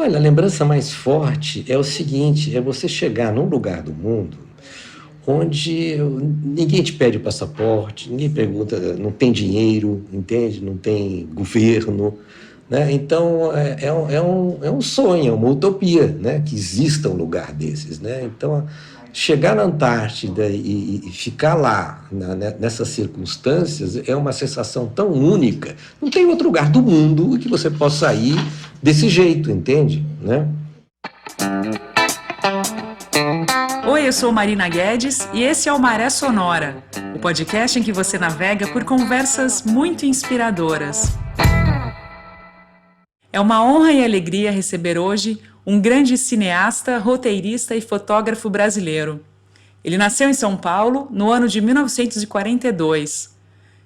Olha, a lembrança mais forte é o seguinte: é você chegar num lugar do mundo onde ninguém te pede o passaporte, ninguém pergunta, não tem dinheiro, entende? Não tem governo, né? Então é um sonho, é uma utopia, né? Que exista um lugar desses, né? Então chegar na Antártida e ficar lá nessas circunstâncias é uma sensação tão única. Não tem outro lugar do mundo que você possa ir desse jeito, entende? Né? Oi, eu sou Marina Guedes e esse é o Maré Sonora, o podcast em que você navega por conversas muito inspiradoras. É uma honra e alegria receber hoje um grande cineasta, roteirista e fotógrafo brasileiro. Ele nasceu em São Paulo no ano de 1942.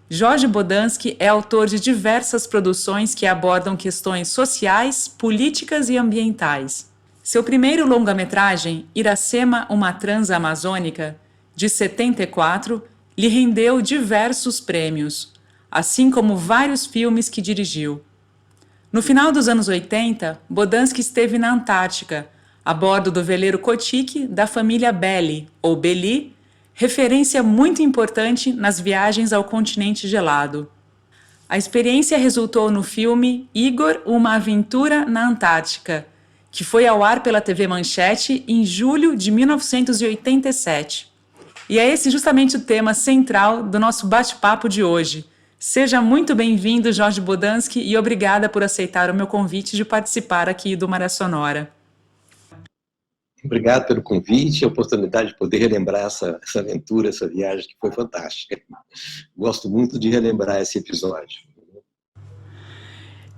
Jorge Bodansky é autor de diversas produções que abordam questões sociais, políticas e ambientais. Seu primeiro longa-metragem, Iracema, uma transa amazônica, de 74, lhe rendeu diversos prêmios, assim como vários filmes que dirigiu. No final dos anos 80, Bodansky esteve na Antártica, a bordo do veleiro Kotik da família Belly, ou Belli, referência muito importante nas viagens ao continente gelado. A experiência resultou no filme Igor, uma aventura na Antártica, que foi ao ar pela TV Manchete em julho de 1987. E é esse justamente o tema central do nosso bate-papo de hoje. Seja muito bem-vindo, Jorge Bodansky, e obrigada por aceitar o meu convite de participar aqui do Maré Sonora. Obrigado pelo convite e a oportunidade de poder relembrar essa aventura, essa viagem que foi fantástica. Gosto muito de relembrar esse episódio.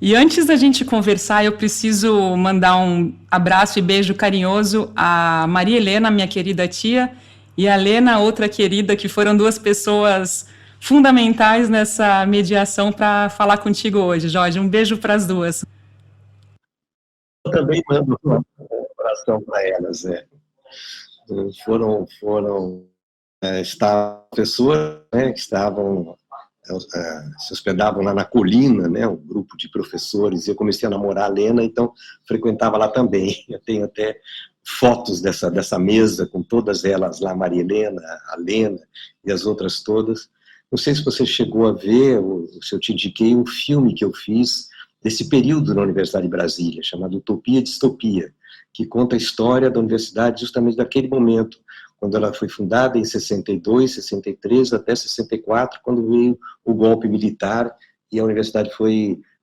E antes da gente conversar, eu preciso mandar um abraço e beijo carinhoso a Maria Helena, minha querida tia, e a Lena, outra querida, que foram duas pessoas fundamentais nessa mediação para falar contigo hoje, Jorge. Um beijo para as duas. Eu também mando um abração para elas. Foram pessoas, né, que estavam se hospedavam lá na colina, né, um grupo de professores, e eu comecei a namorar a Lena, então frequentava lá também. Eu tenho até fotos dessa mesa com todas elas lá, Maria Helena, a Lena e as outras todas. Não sei se você chegou a ver, se eu te indiquei um filme que eu fiz desse período na Universidade de Brasília, chamado Utopia e Distopia, que conta a história da universidade justamente daquele momento, quando ela foi fundada em 62, 63, até 64, quando veio o golpe militar e a universidade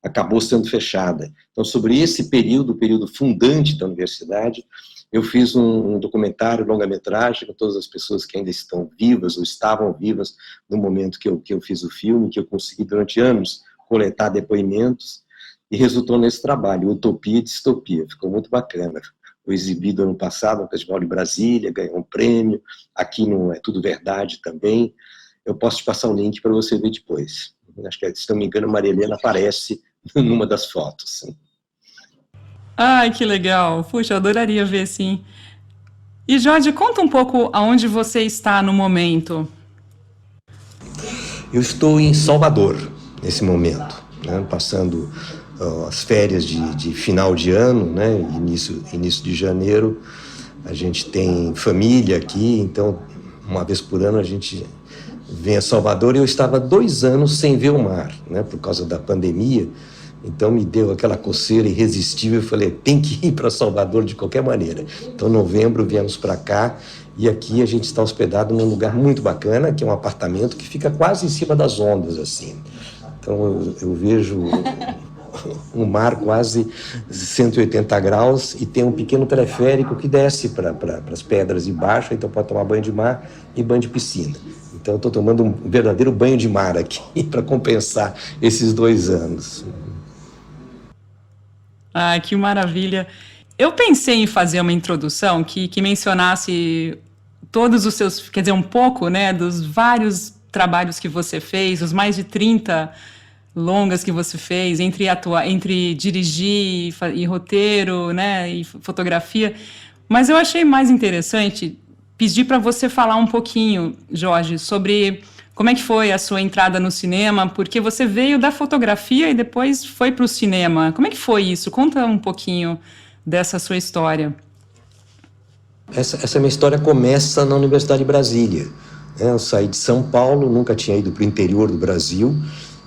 acabou sendo fechada. Então, sobre esse período, o período fundante da universidade, eu fiz um documentário, longa-metragem, com todas as pessoas que ainda estão vivas ou estavam vivas no momento que eu fiz o filme, que eu consegui durante anos coletar depoimentos, e resultou nesse trabalho, Utopia e Distopia. Ficou muito bacana. Foi exibido ano passado no Festival de Brasília, ganhou um prêmio, aqui no É Tudo Verdade também. Eu posso te passar o link para você ver depois. Acho que, se não me engano, a Maria Helena aparece numa das fotos. Ai, que legal. Puxa, eu adoraria ver, sim. E, Jorge, conta um pouco aonde você está no momento. Eu estou em Salvador, nesse momento, né, passando as férias de final de ano, né, início de janeiro. A gente tem família aqui, então uma vez por ano a gente vem a Salvador. Eu estava 2 anos sem ver o mar, né, por causa da pandemia, então me deu aquela coceira irresistível. Eu falei, tem que ir para Salvador de qualquer maneira. Então, em novembro, viemos para cá, e aqui a gente está hospedado num lugar muito bacana, que é um apartamento que fica quase em cima das ondas, assim. Então eu vejo um mar quase 180 graus e tem um pequeno teleférico que desce para as pedras de baixo, então pode tomar banho de mar e banho de piscina. Então eu estou tomando um verdadeiro banho de mar aqui para compensar esses 2 anos. Ah, que maravilha. Eu pensei em fazer uma introdução que mencionasse todos os seus, quer dizer, um pouco, né, dos vários trabalhos que você fez, os mais de 30 longas que você fez, entre dirigir e roteiro, né, e fotografia. Mas eu achei mais interessante pedir para você falar um pouquinho, Jorge, sobre como é que foi a sua entrada no cinema, porque você veio da fotografia e depois foi para o cinema. Como é que foi isso? Conta um pouquinho dessa sua história? Essa minha história começa na Universidade de Brasília. Eu saí de São Paulo, nunca tinha ido para o interior do Brasil,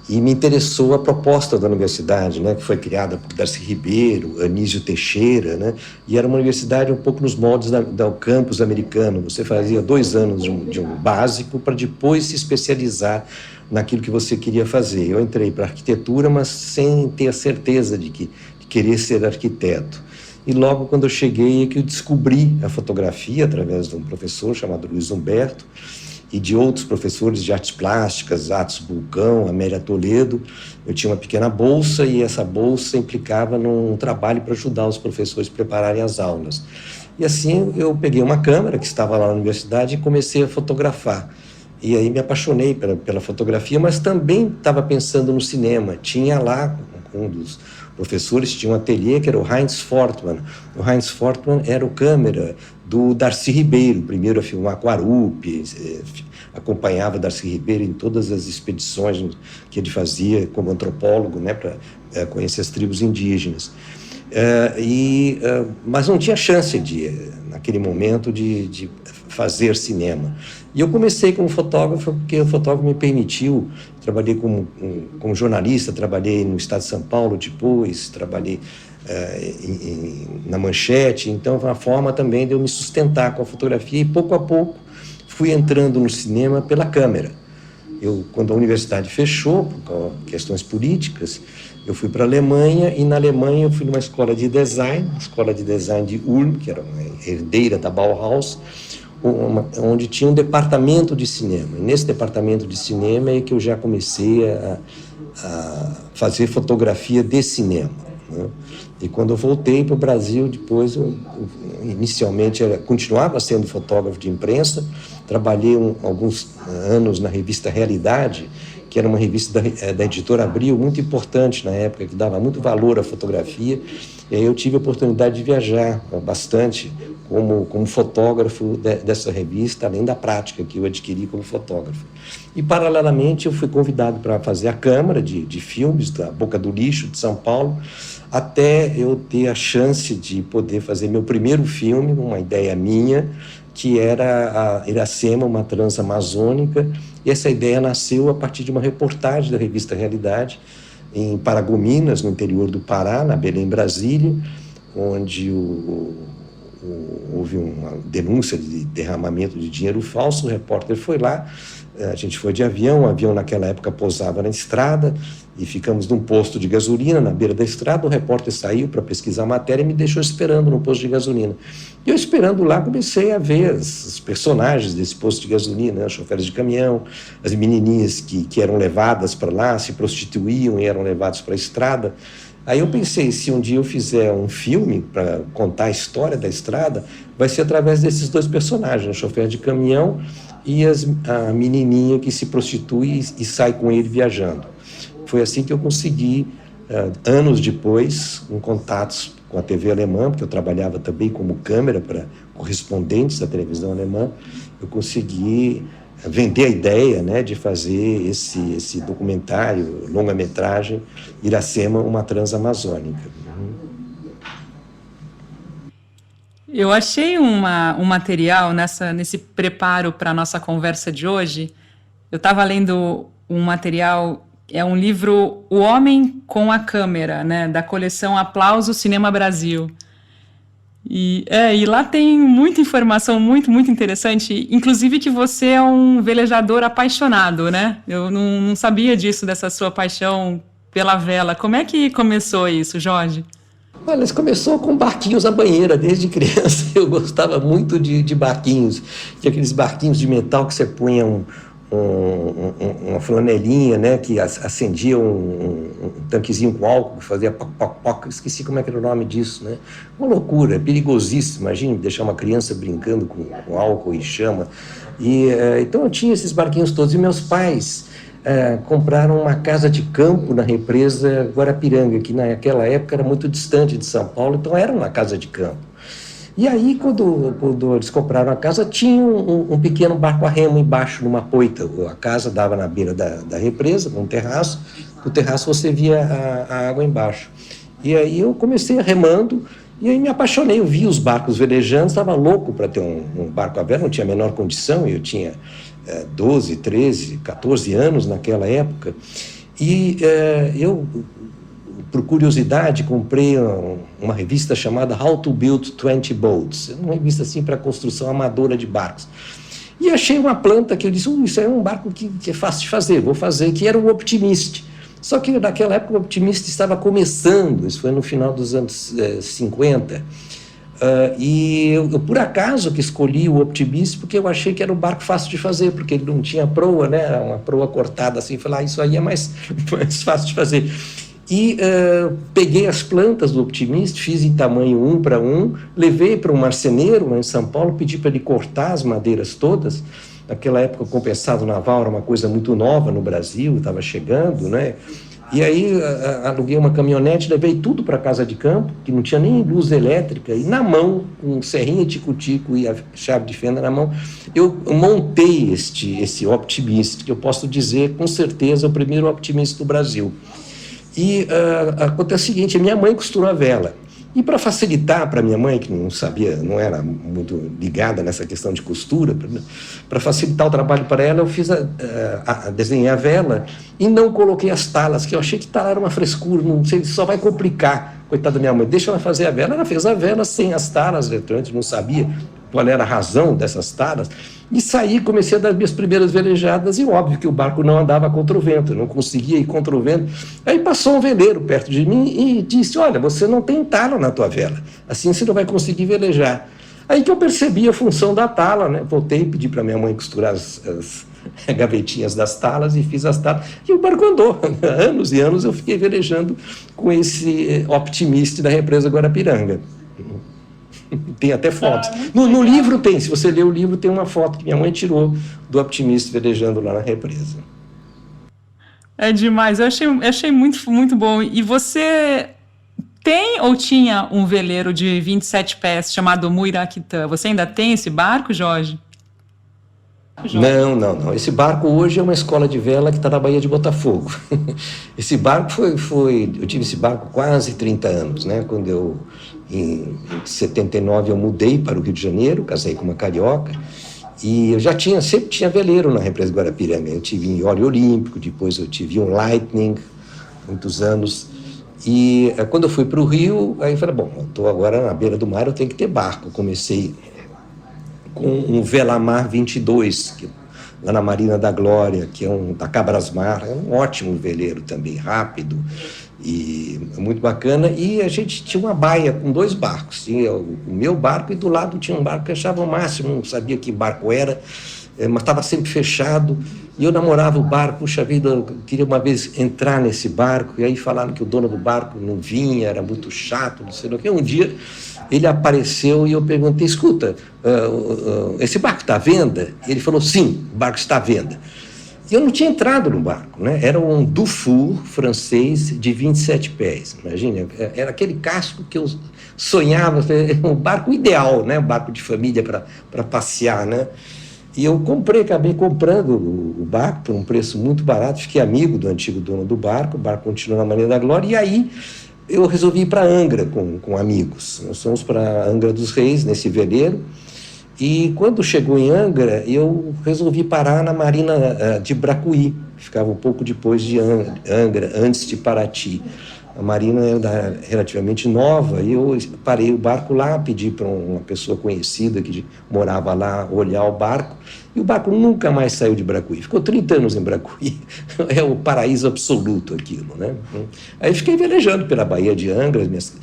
e me interessou a proposta da universidade, né, que foi criada por Darcy Ribeiro, Anísio Teixeira, né, e era uma universidade um pouco nos moldes do campus americano. Você fazia 2 anos de um básico para depois se especializar naquilo que você queria fazer. Eu entrei para arquitetura, mas sem ter a certeza de querer ser arquiteto. E logo quando eu cheguei é que eu descobri a fotografia através de um professor chamado Luiz Humberto, e de outros professores de artes plásticas, Atos Bulcão, Amélia Toledo. Eu tinha uma pequena bolsa e essa bolsa implicava num trabalho para ajudar os professores a prepararem as aulas. E assim eu peguei uma câmera que estava lá na universidade e comecei a fotografar. E aí me apaixonei pela fotografia, mas também estava pensando no cinema. Tinha lá um dos professores, tinha um ateliê que era o Heinz Fortmann. O Heinz Fortmann era o câmera do Darcy Ribeiro, primeiro a filmar Guarupi, acompanhava Darcy Ribeiro em todas as expedições que ele fazia como antropólogo, né, para conhecer as tribos indígenas. Mas não tinha chance naquele momento de fazer cinema. E eu comecei como fotógrafo porque o fotógrafo me permitiu. Trabalhei como jornalista, trabalhei no Estado de São Paulo depois, trabalhei na Manchete, então foi uma forma também de eu me sustentar com a fotografia e pouco a pouco fui entrando no cinema pela câmera. Quando a universidade fechou, por questões políticas, eu fui para a Alemanha e na Alemanha eu fui numa escola de design de Ulm, que era uma herdeira da Bauhaus, onde tinha um departamento de cinema. E nesse departamento de cinema é que eu já comecei a fazer fotografia de cinema, né? E quando eu voltei para o Brasil, depois, inicialmente, continuava sendo fotógrafo de imprensa, trabalhei alguns anos na revista Realidade, que era uma revista da editora Abril, muito importante na época, que dava muito valor à fotografia, e aí eu tive a oportunidade de viajar bastante como fotógrafo dessa revista, além da prática que eu adquiri como fotógrafo. E, paralelamente, eu fui convidado para fazer a câmara de filmes da Boca do Lixo, de São Paulo, até eu ter a chance de poder fazer meu primeiro filme, uma ideia minha, que era a Iracema, uma transamazônica, e essa ideia nasceu a partir de uma reportagem da revista Realidade, em Paragominas, no interior do Pará, na Belém, Brasília, onde houve uma denúncia de derramamento de dinheiro falso. O repórter foi lá, a gente foi de avião, o avião naquela época pousava na estrada, e ficamos num posto de gasolina na beira da estrada. O repórter saiu para pesquisar a matéria e me deixou esperando no posto de gasolina. E eu, esperando lá, comecei a ver os personagens desse posto de gasolina, né? Os choferes de caminhão, as menininhas que eram levadas para lá, se prostituíam e eram levadas para a estrada. Aí eu pensei, se um dia eu fizer um filme para contar a história da estrada, vai ser através desses 2 personagens, o chofer de caminhão e a menininha que se prostitui e sai com ele viajando. Foi assim que eu consegui, anos depois, com contatos com a TV alemã, porque eu trabalhava também como câmera para correspondentes da televisão alemã, eu consegui vender a ideia, né, de fazer esse documentário, longa-metragem, Iracema, uma transamazônica. Eu achei um material nesse preparo para a nossa conversa de hoje. Eu estava lendo um material, é um livro O Homem com a Câmera, né, da coleção Aplauso Cinema Brasil. E lá tem muita informação muito, muito interessante, inclusive que você é um velejador apaixonado, né? Eu não sabia disso, dessa sua paixão pela vela. Como é que começou isso, Jorge? Olha, isso começou com barquinhos na banheira. Desde criança eu gostava muito de barquinhos. Tinha aqueles barquinhos de metal que você punha uma flanelinha, né, que acendia um tanquezinho com álcool, fazia poc, poc, poc. Esqueci como é que era o nome disso, né? Uma loucura, é perigosíssimo. Imagine deixar uma criança brincando com álcool e chama. Então eu tinha esses barquinhos todos. E meus pais compraram uma casa de campo na represa Guarapiranga, que naquela época era muito distante de São Paulo, então era uma casa de campo. E aí, quando eles compraram a casa, tinha um pequeno barco a remo embaixo, numa poita. A casa dava na beira da represa, com um terraço. No terraço você via a água embaixo. E aí eu comecei remando E aí me apaixonei, eu vi os barcos velejando, estava louco para ter um barco à vela, não tinha a menor condição, eu tinha 12, 13, 14 anos naquela época. E eu, por curiosidade, comprei uma revista chamada How to Build 20 Boats, uma revista assim para construção amadora de barcos. E achei uma planta que eu disse, isso é um barco que é fácil de fazer, vou fazer, que era o Optimist. Só que naquela época o Optimist estava começando, isso foi no final dos anos 50. E eu, por acaso, que escolhi o Optimist, porque eu achei que era um barco fácil de fazer, porque ele não tinha proa, né? Era uma proa cortada assim, falei, isso aí é mais fácil de fazer. E peguei as plantas do Optimist, fiz em tamanho 1:1, levei para um marceneiro lá em São Paulo, pedi para ele cortar as madeiras todas. Naquela época o compensado naval era uma coisa muito nova no Brasil, estava chegando, né? E aí aluguei uma caminhonete, levei tudo para casa de campo, que não tinha nem luz elétrica, e na mão, com serrinha tico-tico e a chave de fenda na mão, eu montei esse Optimist, que eu posso dizer com certeza é o primeiro Optimist do Brasil. E acontece o seguinte, a minha mãe costurou a vela. E para facilitar para minha mãe, que não sabia, não era muito ligada nessa questão de costura, para facilitar o trabalho para ela, eu fiz desenhei a vela e não coloquei as talas, que eu achei que tala era uma frescura, não sei, só vai complicar. Coitada da minha mãe, deixa ela fazer a vela. Ela fez a vela sem as talas, eu antes não sabia qual era a razão dessas talas. E saí, comecei a dar minhas primeiras velejadas, e óbvio que o barco não andava contra o vento, eu não conseguia ir contra o vento. Aí passou um veleiro perto de mim e disse, olha, você não tem tala na tua vela, assim você não vai conseguir velejar. Aí que eu percebi a função da tala, né? Voltei, pedi para minha mãe costurar as gavetinhas das talas e fiz as talas, e o barco andou. Anos e anos eu fiquei velejando com esse Optimist da represa Guarapiranga. Tem até fotos. No livro tem, se você ler o livro, tem uma foto que minha mãe tirou do Optimist velejando lá na represa. É demais, eu achei muito, muito bom. E você tem ou tinha um veleiro de 27 pés chamado Muiractã? Você ainda tem esse barco, Jorge? Não. Esse barco hoje é uma escola de vela que está na Baía de Botafogo. Esse barco eu tive esse barco quase 30 anos, né? Quando eu, em 79, eu mudei para o Rio de Janeiro, casei com uma carioca, e eu sempre tinha veleiro na represa do Guarapiranga. Eu tive em óleo olímpico, depois eu tive um Lightning, muitos anos. E quando eu fui para o Rio, aí eu falei, bom, eu estou agora na beira do mar, eu tenho que ter barco. Eu comecei com um Velamar 22, lá na Marina da Glória, que é da Cabrasmar, é um ótimo veleiro também, rápido e muito bacana. E a gente tinha uma baia com 2 barcos, tinha o meu barco e do lado tinha um barco que eu achava o máximo, não sabia que barco era, mas estava sempre fechado, e eu namorava o barco, puxa vida, eu queria uma vez entrar nesse barco, e aí falaram que o dono do barco não vinha, era muito chato, não sei o que. Um dia ele apareceu e eu perguntei, escuta, esse barco está à venda? E ele falou, sim, o barco está à venda. E eu não tinha entrado no barco, né? Era um Dufour francês de 27 pés, imagina, era aquele casco que eu sonhava, um barco ideal, né? Um barco de família para passear, né? E eu acabei comprando o barco por um preço muito barato, fiquei amigo do antigo dono do barco, o barco continuou na Marina da Glória, e aí eu resolvi ir para Angra com amigos. Nós fomos para Angra dos Reis, nesse veleiro, e quando chegou em Angra, eu resolvi parar na Marina de Bracuí, que ficava um pouco depois de Angra, antes de Paraty. A marina era relativamente nova, e eu parei o barco lá, pedi para uma pessoa conhecida que morava lá olhar o barco, e o barco nunca mais saiu de Bracuí. Ficou 30 anos em Bracuí. É o paraíso absoluto aquilo, né? Aí fiquei velejando pela Baía de Angra, minhas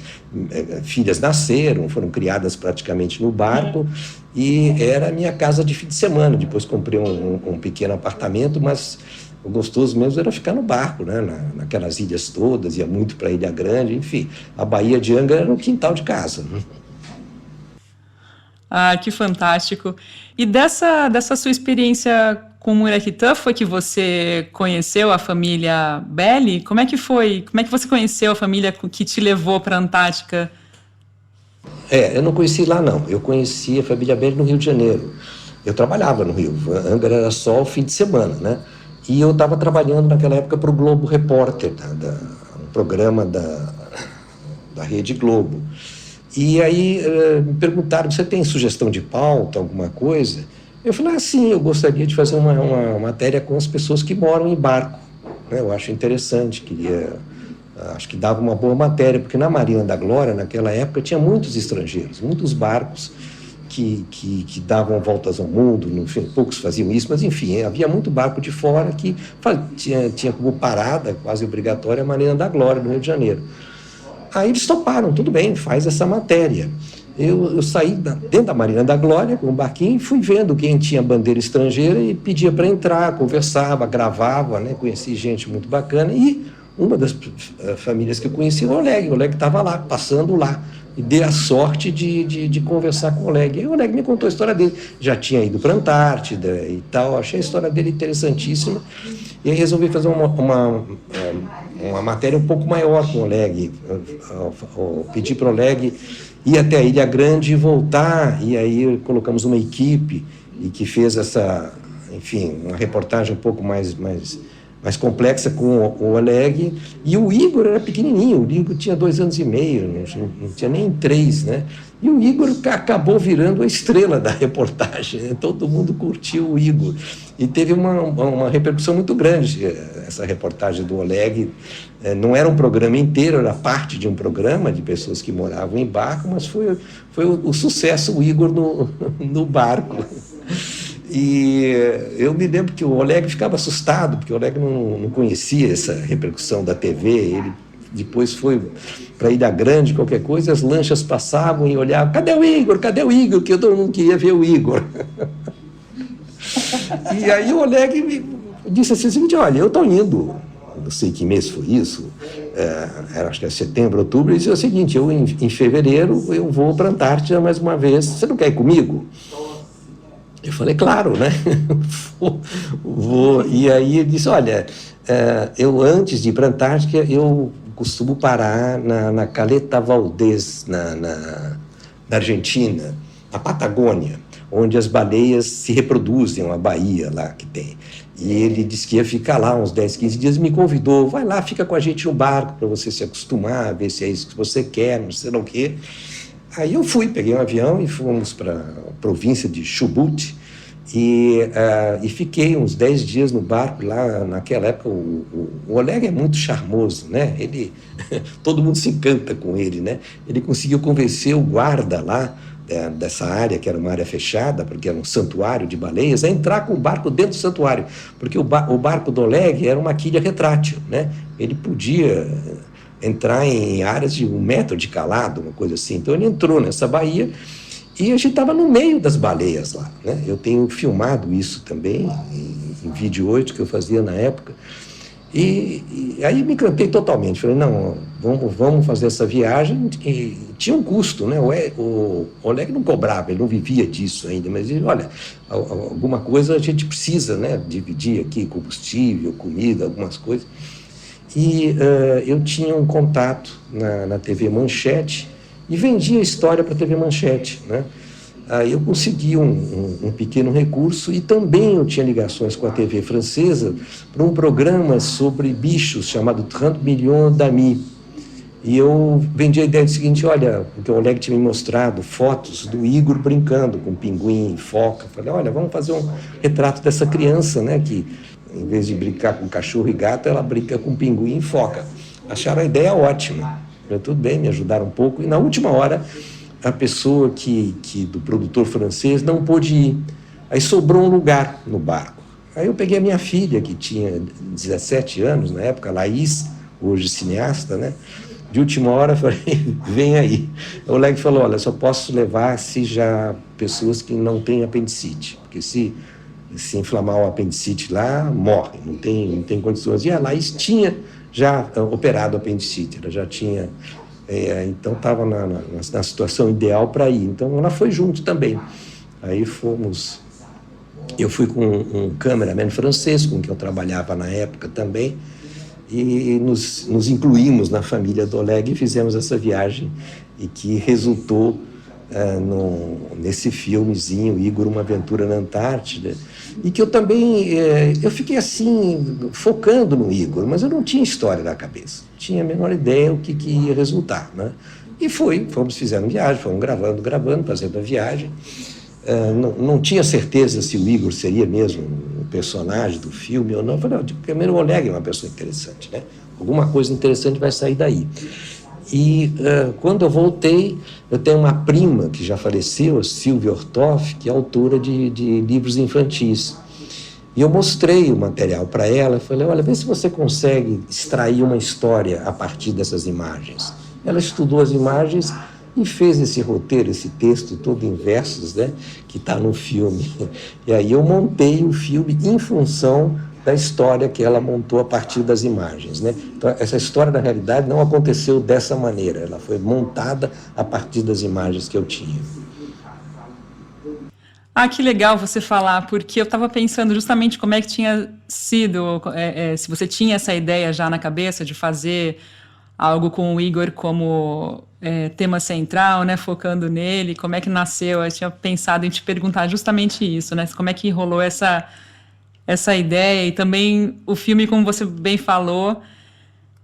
filhas nasceram, foram criadas praticamente no barco, e era a minha casa de fim de semana. Depois comprei um pequeno apartamento, mas o gostoso mesmo era ficar no barco, né? Naquelas ilhas todas, ia muito para a Ilha Grande, enfim. A Baía de Angra era no quintal de casa. Ah, que fantástico. E dessa sua experiência com o Muiractã, foi que você conheceu a família Belli? Como é que foi? Como é que você conheceu a família que te levou para a Antártica? Eu não conheci lá, não. Eu conheci a família Belli no Rio de Janeiro. Eu trabalhava no Rio. Angra era só o fim de semana, né? E eu estava trabalhando naquela época para o Globo Repórter, um programa da Rede Globo. E aí me perguntaram, você tem sugestão de pauta, alguma coisa? Eu falei, sim, eu gostaria de fazer uma matéria com as pessoas que moram em barco, né? Eu acho interessante, acho que dava uma boa matéria, porque na Marina da Glória, naquela época, tinha muitos estrangeiros, muitos barcos que davam voltas ao mundo, no fim, poucos faziam isso, mas enfim, havia muito barco de fora que tinha como parada, quase obrigatória, a Marina da Glória, no Rio de Janeiro. Aí eles toparam, tudo bem, faz essa matéria. Eu saí dentro da Marina da Glória com um barquinho e fui vendo quem tinha bandeira estrangeira e pedia para entrar, conversava, gravava, né? Conheci gente muito bacana. E uma das famílias que eu conheci, o Oleg estava lá, passando lá. E dei a sorte de conversar com o Oleg. E o Oleg me contou a história dele. Já tinha ido para a Antártida e tal. Achei a história dele interessantíssima. E aí resolvi fazer uma matéria um pouco maior com o Oleg. Eu pedi para o Oleg ir até a Ilha Grande e voltar. E aí colocamos uma equipe e que fez uma reportagem um pouco mais complexa com o Oleg, e o Igor era pequenininho, o Igor tinha 2 anos e meio, não tinha nem 3, né? E o Igor acabou virando a estrela da reportagem, né? Todo mundo curtiu o Igor, e teve uma repercussão muito grande essa reportagem do Oleg. Não era um programa inteiro, era parte de um programa de pessoas que moravam em barco, mas foi o sucesso, o Igor no barco. E eu me lembro que o Oleg ficava assustado, porque o Oleg não conhecia essa repercussão da TV. Ele depois foi para a Ilha Grande, qualquer coisa, as lanchas passavam e olhavam, cadê o Igor? Cadê o Igor? Que todo mundo queria ver o Igor. E aí o Oleg me disse assim, olha, eu estou indo, não sei que mês foi isso, acho que é setembro, outubro, e disse o seguinte, em fevereiro eu vou para a Antártida mais uma vez, você não quer ir comigo? Eu falei, claro, né? Vou. E aí ele disse, olha, eu antes de ir para a Antártica, eu costumo parar na Caleta Valdez, na Argentina, na Patagônia, onde as baleias se reproduzem, uma baía lá que tem. E ele disse que ia ficar lá uns 10, 15 dias, me convidou, vai lá, fica com a gente no barco para você se acostumar, ver se é isso que você quer, não sei lá o quê. Aí eu fui, peguei um avião e fomos para a província de Chubut e fiquei uns 10 dias no barco lá. Naquela época o Oleg é muito charmoso, né? Todo mundo se encanta com ele, né? Ele conseguiu convencer o guarda lá dessa área, que era uma área fechada, porque era um santuário de baleias, a entrar com o barco dentro do santuário, porque o barco do Oleg era uma quilha retrátil, né? Ele podia entrar em áreas de 1 metro de calado, uma coisa assim. Então ele entrou nessa baía e a gente estava no meio das baleias lá, né? Eu tenho filmado isso também em vídeo 8 que eu fazia na época. E aí me encantei totalmente. Falei, não, vamos fazer essa viagem. E tinha um custo, né? O Oleg não cobrava, ele não vivia disso ainda, mas ele, olha, alguma coisa a gente precisa, né? Dividir aqui combustível, comida, algumas coisas. E eu tinha um contato na TV Manchete e vendia a história para a TV Manchete, né? Aí eu consegui um pequeno recurso e também eu tinha ligações com a TV francesa para um programa sobre bichos chamado 30 Millions d'Amis. E eu vendi a ideia do seguinte, olha, porque o Oleg tinha me mostrado fotos do Igor brincando com pinguim e foca. Falei, olha, vamos fazer um retrato dessa criança, né, que em vez de brincar com cachorro e gato, ela brinca com pinguim e foca. Acharam a ideia ótima. Falei, tudo bem, me ajudaram um pouco. E na última hora, a pessoa do produtor francês não pôde ir. Aí sobrou um lugar no barco. Aí eu peguei a minha filha, que tinha 17 anos na época, Laís, hoje cineasta, né? De última hora, falei, vem aí. O Oleg falou, olha, só posso levar se já pessoas que não têm apendicite, porque se inflamar o apendicite lá, morre, não tem condições. E a Laís tinha já operado o apendicite, ela já tinha... então estava na situação ideal para ir. Então ela foi junto também. Aí fomos... Eu fui com um cameraman francês, com quem eu trabalhava na época também, e nos incluímos na família do Oleg e fizemos essa viagem, e que resultou nesse filmezinho, Igor, Uma Aventura na Antártida, e que eu também, eu fiquei assim, focando no Igor, mas eu não tinha história na cabeça, não tinha a menor ideia o que ia resultar, né? E fizemos viagem, fomos gravando, fazendo a viagem. Não tinha certeza se o Igor seria mesmo um personagem do filme ou não. Eu falei, primeiro o Oleg é uma pessoa interessante, né? Alguma coisa interessante vai sair daí. E quando eu voltei, eu tenho uma prima que já faleceu, a Silvia Ortoff, que é autora de livros infantis. E eu mostrei o material para ela, falei, olha, vê se você consegue extrair uma história a partir dessas imagens. Ela estudou as imagens e fez esse roteiro, esse texto todo em versos, né, que está no filme. E aí eu montei o filme em função da história que ela montou a partir das imagens, né? Então, essa história, na realidade, não aconteceu dessa maneira, ela foi montada a partir das imagens que eu tinha. Ah, que legal você falar, porque eu estava pensando justamente como é que tinha sido, se você tinha essa ideia já na cabeça de fazer algo com o Igor como tema central, né, focando nele, como é que nasceu? Eu tinha pensado em te perguntar justamente isso, né, como é que rolou essa ideia, e também o filme, como você bem falou,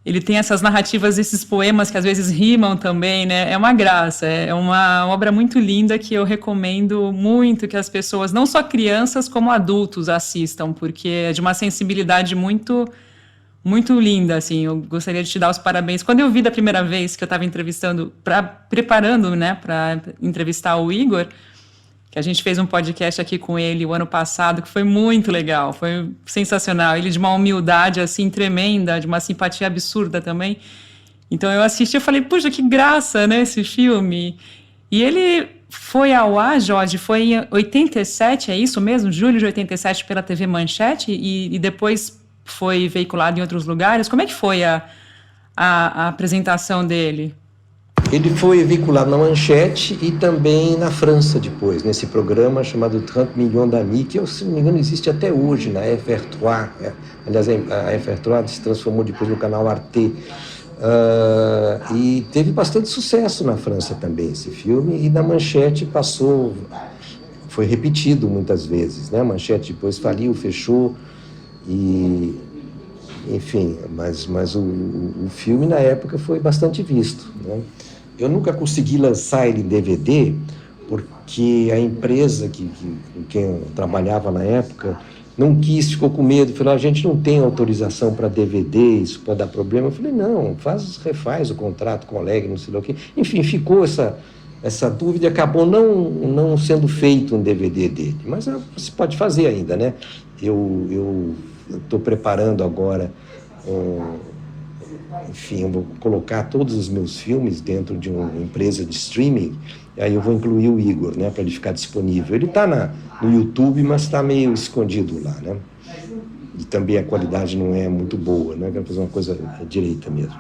ele tem essas narrativas, esses poemas que às vezes rimam também, né? É uma graça, é uma obra muito linda que eu recomendo muito que as pessoas, não só crianças como adultos, assistam, porque é de uma sensibilidade muito, muito linda, assim. Eu gostaria de te dar os parabéns. Quando eu vi da primeira vez que eu estava preparando, né, para entrevistar o Igor, que a gente fez um podcast aqui com ele o ano passado, que foi muito legal, foi sensacional. Ele de uma humildade, assim, tremenda, de uma simpatia absurda também. Então eu assisti e falei, puxa, que graça, né, esse filme. E ele foi ao ar, Jorge, foi em 87, é isso mesmo? Julho de 87, pela TV Manchete, e depois foi veiculado em outros lugares. Como é que foi a apresentação dele? Ele foi veiculado na Manchete e também na França depois, nesse programa chamado 30 Millions d'Amis, que, se não me engano, existe até hoje na FR3. Aliás, a FR3 se transformou depois no canal Arte. E teve bastante sucesso na França também, esse filme, e na Manchete foi repetido muitas vezes, né? A Manchete depois faliu, fechou, enfim, mas o filme na época foi bastante visto, né? Eu nunca consegui lançar ele em DVD, porque a empresa com quem eu trabalhava na época não quis, ficou com medo, falou, a gente não tem autorização para DVD, isso pode dar problema. Eu falei, não, refaz o contrato com o Oleg, não sei lá o quê. Enfim, ficou essa dúvida e acabou não sendo feito um DVD dele. Mas você pode fazer ainda, né? Eu estou preparando agora enfim, eu vou colocar todos os meus filmes dentro de uma empresa de streaming, e aí eu vou incluir o Igor, né, para ele ficar disponível. Ele está no YouTube, mas está meio escondido lá, né? E também a qualidade não é muito boa, né? Quero fazer uma coisa direita mesmo.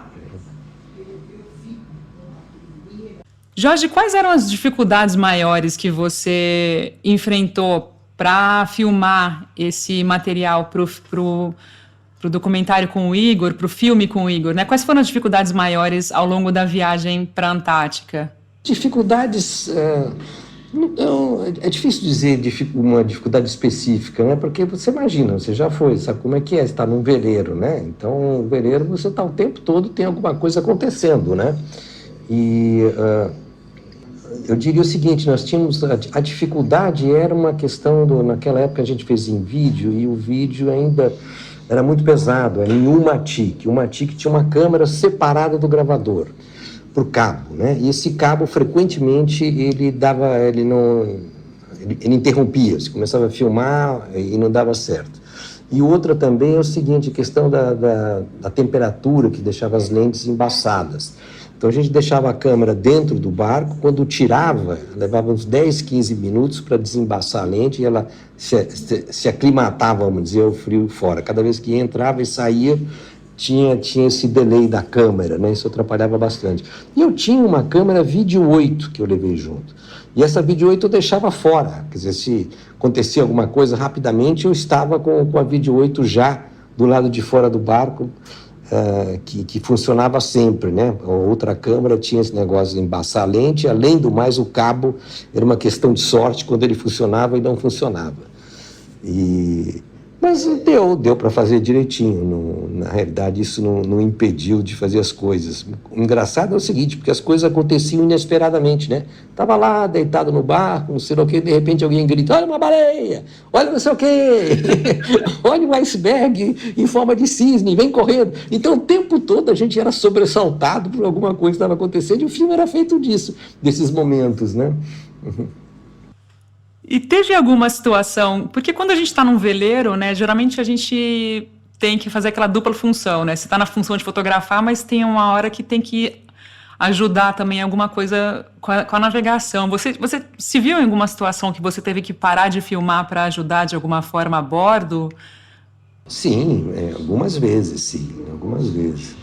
Jorge, quais eram as dificuldades maiores que você enfrentou para filmar esse material pro documentário com o Igor, pro filme com o Igor, né? Quais foram as dificuldades maiores ao longo da viagem para a Antártica? Dificuldades... é difícil dizer uma dificuldade específica, né? Porque você imagina, você já foi, sabe como é que é? Você está num veleiro, né? Então, o veleiro, você está o tempo todo, tem alguma coisa acontecendo, né? E eu diria o seguinte, nós tínhamos... A dificuldade era uma questão naquela época a gente fez em vídeo, e o vídeo ainda era muito pesado, era em Umatic. Umatic tinha uma câmera separada do gravador, por cabo, né? E esse cabo, frequentemente, ele interrompia, você começava a filmar e não dava certo. E outra também é o seguinte, a questão da temperatura, que deixava as lentes embaçadas. Então a gente deixava a câmera dentro do barco, quando tirava, levava uns 10, 15 minutos para desembaçar a lente, e ela se aclimatava, vamos dizer, ao frio fora. Cada vez que entrava e saía, tinha esse delay da câmera, né? Isso atrapalhava bastante. E eu tinha uma câmera Video 8 que eu levei junto. E essa Video 8 eu deixava fora. Quer dizer, se acontecia alguma coisa rapidamente, eu estava com a Video 8 já do lado de fora do barco, que funcionava sempre, né? A outra câmera tinha esse negócio de embaçar a lente, além do mais o cabo era uma questão de sorte quando ele funcionava e não funcionava. Mas deu para fazer direitinho. Na realidade, isso não impediu de fazer as coisas. O engraçado é o seguinte, porque as coisas aconteciam inesperadamente, né? Tava lá, deitado no barco, não sei o quê, de repente alguém grita, olha uma baleia, olha não sei o quê, olha um iceberg em forma de cisne, vem correndo. Então, o tempo todo a gente era sobressaltado por alguma coisa que estava acontecendo, e o filme era feito disso, desses momentos, né? E teve alguma situação, porque quando a gente está num veleiro, né, geralmente a gente tem que fazer aquela dupla função, né? Você está na função de fotografar, mas tem uma hora que tem que ajudar também alguma coisa com a navegação. Você se viu em alguma situação que você teve que parar de filmar para ajudar de alguma forma a bordo? Sim, algumas vezes, sim, algumas vezes.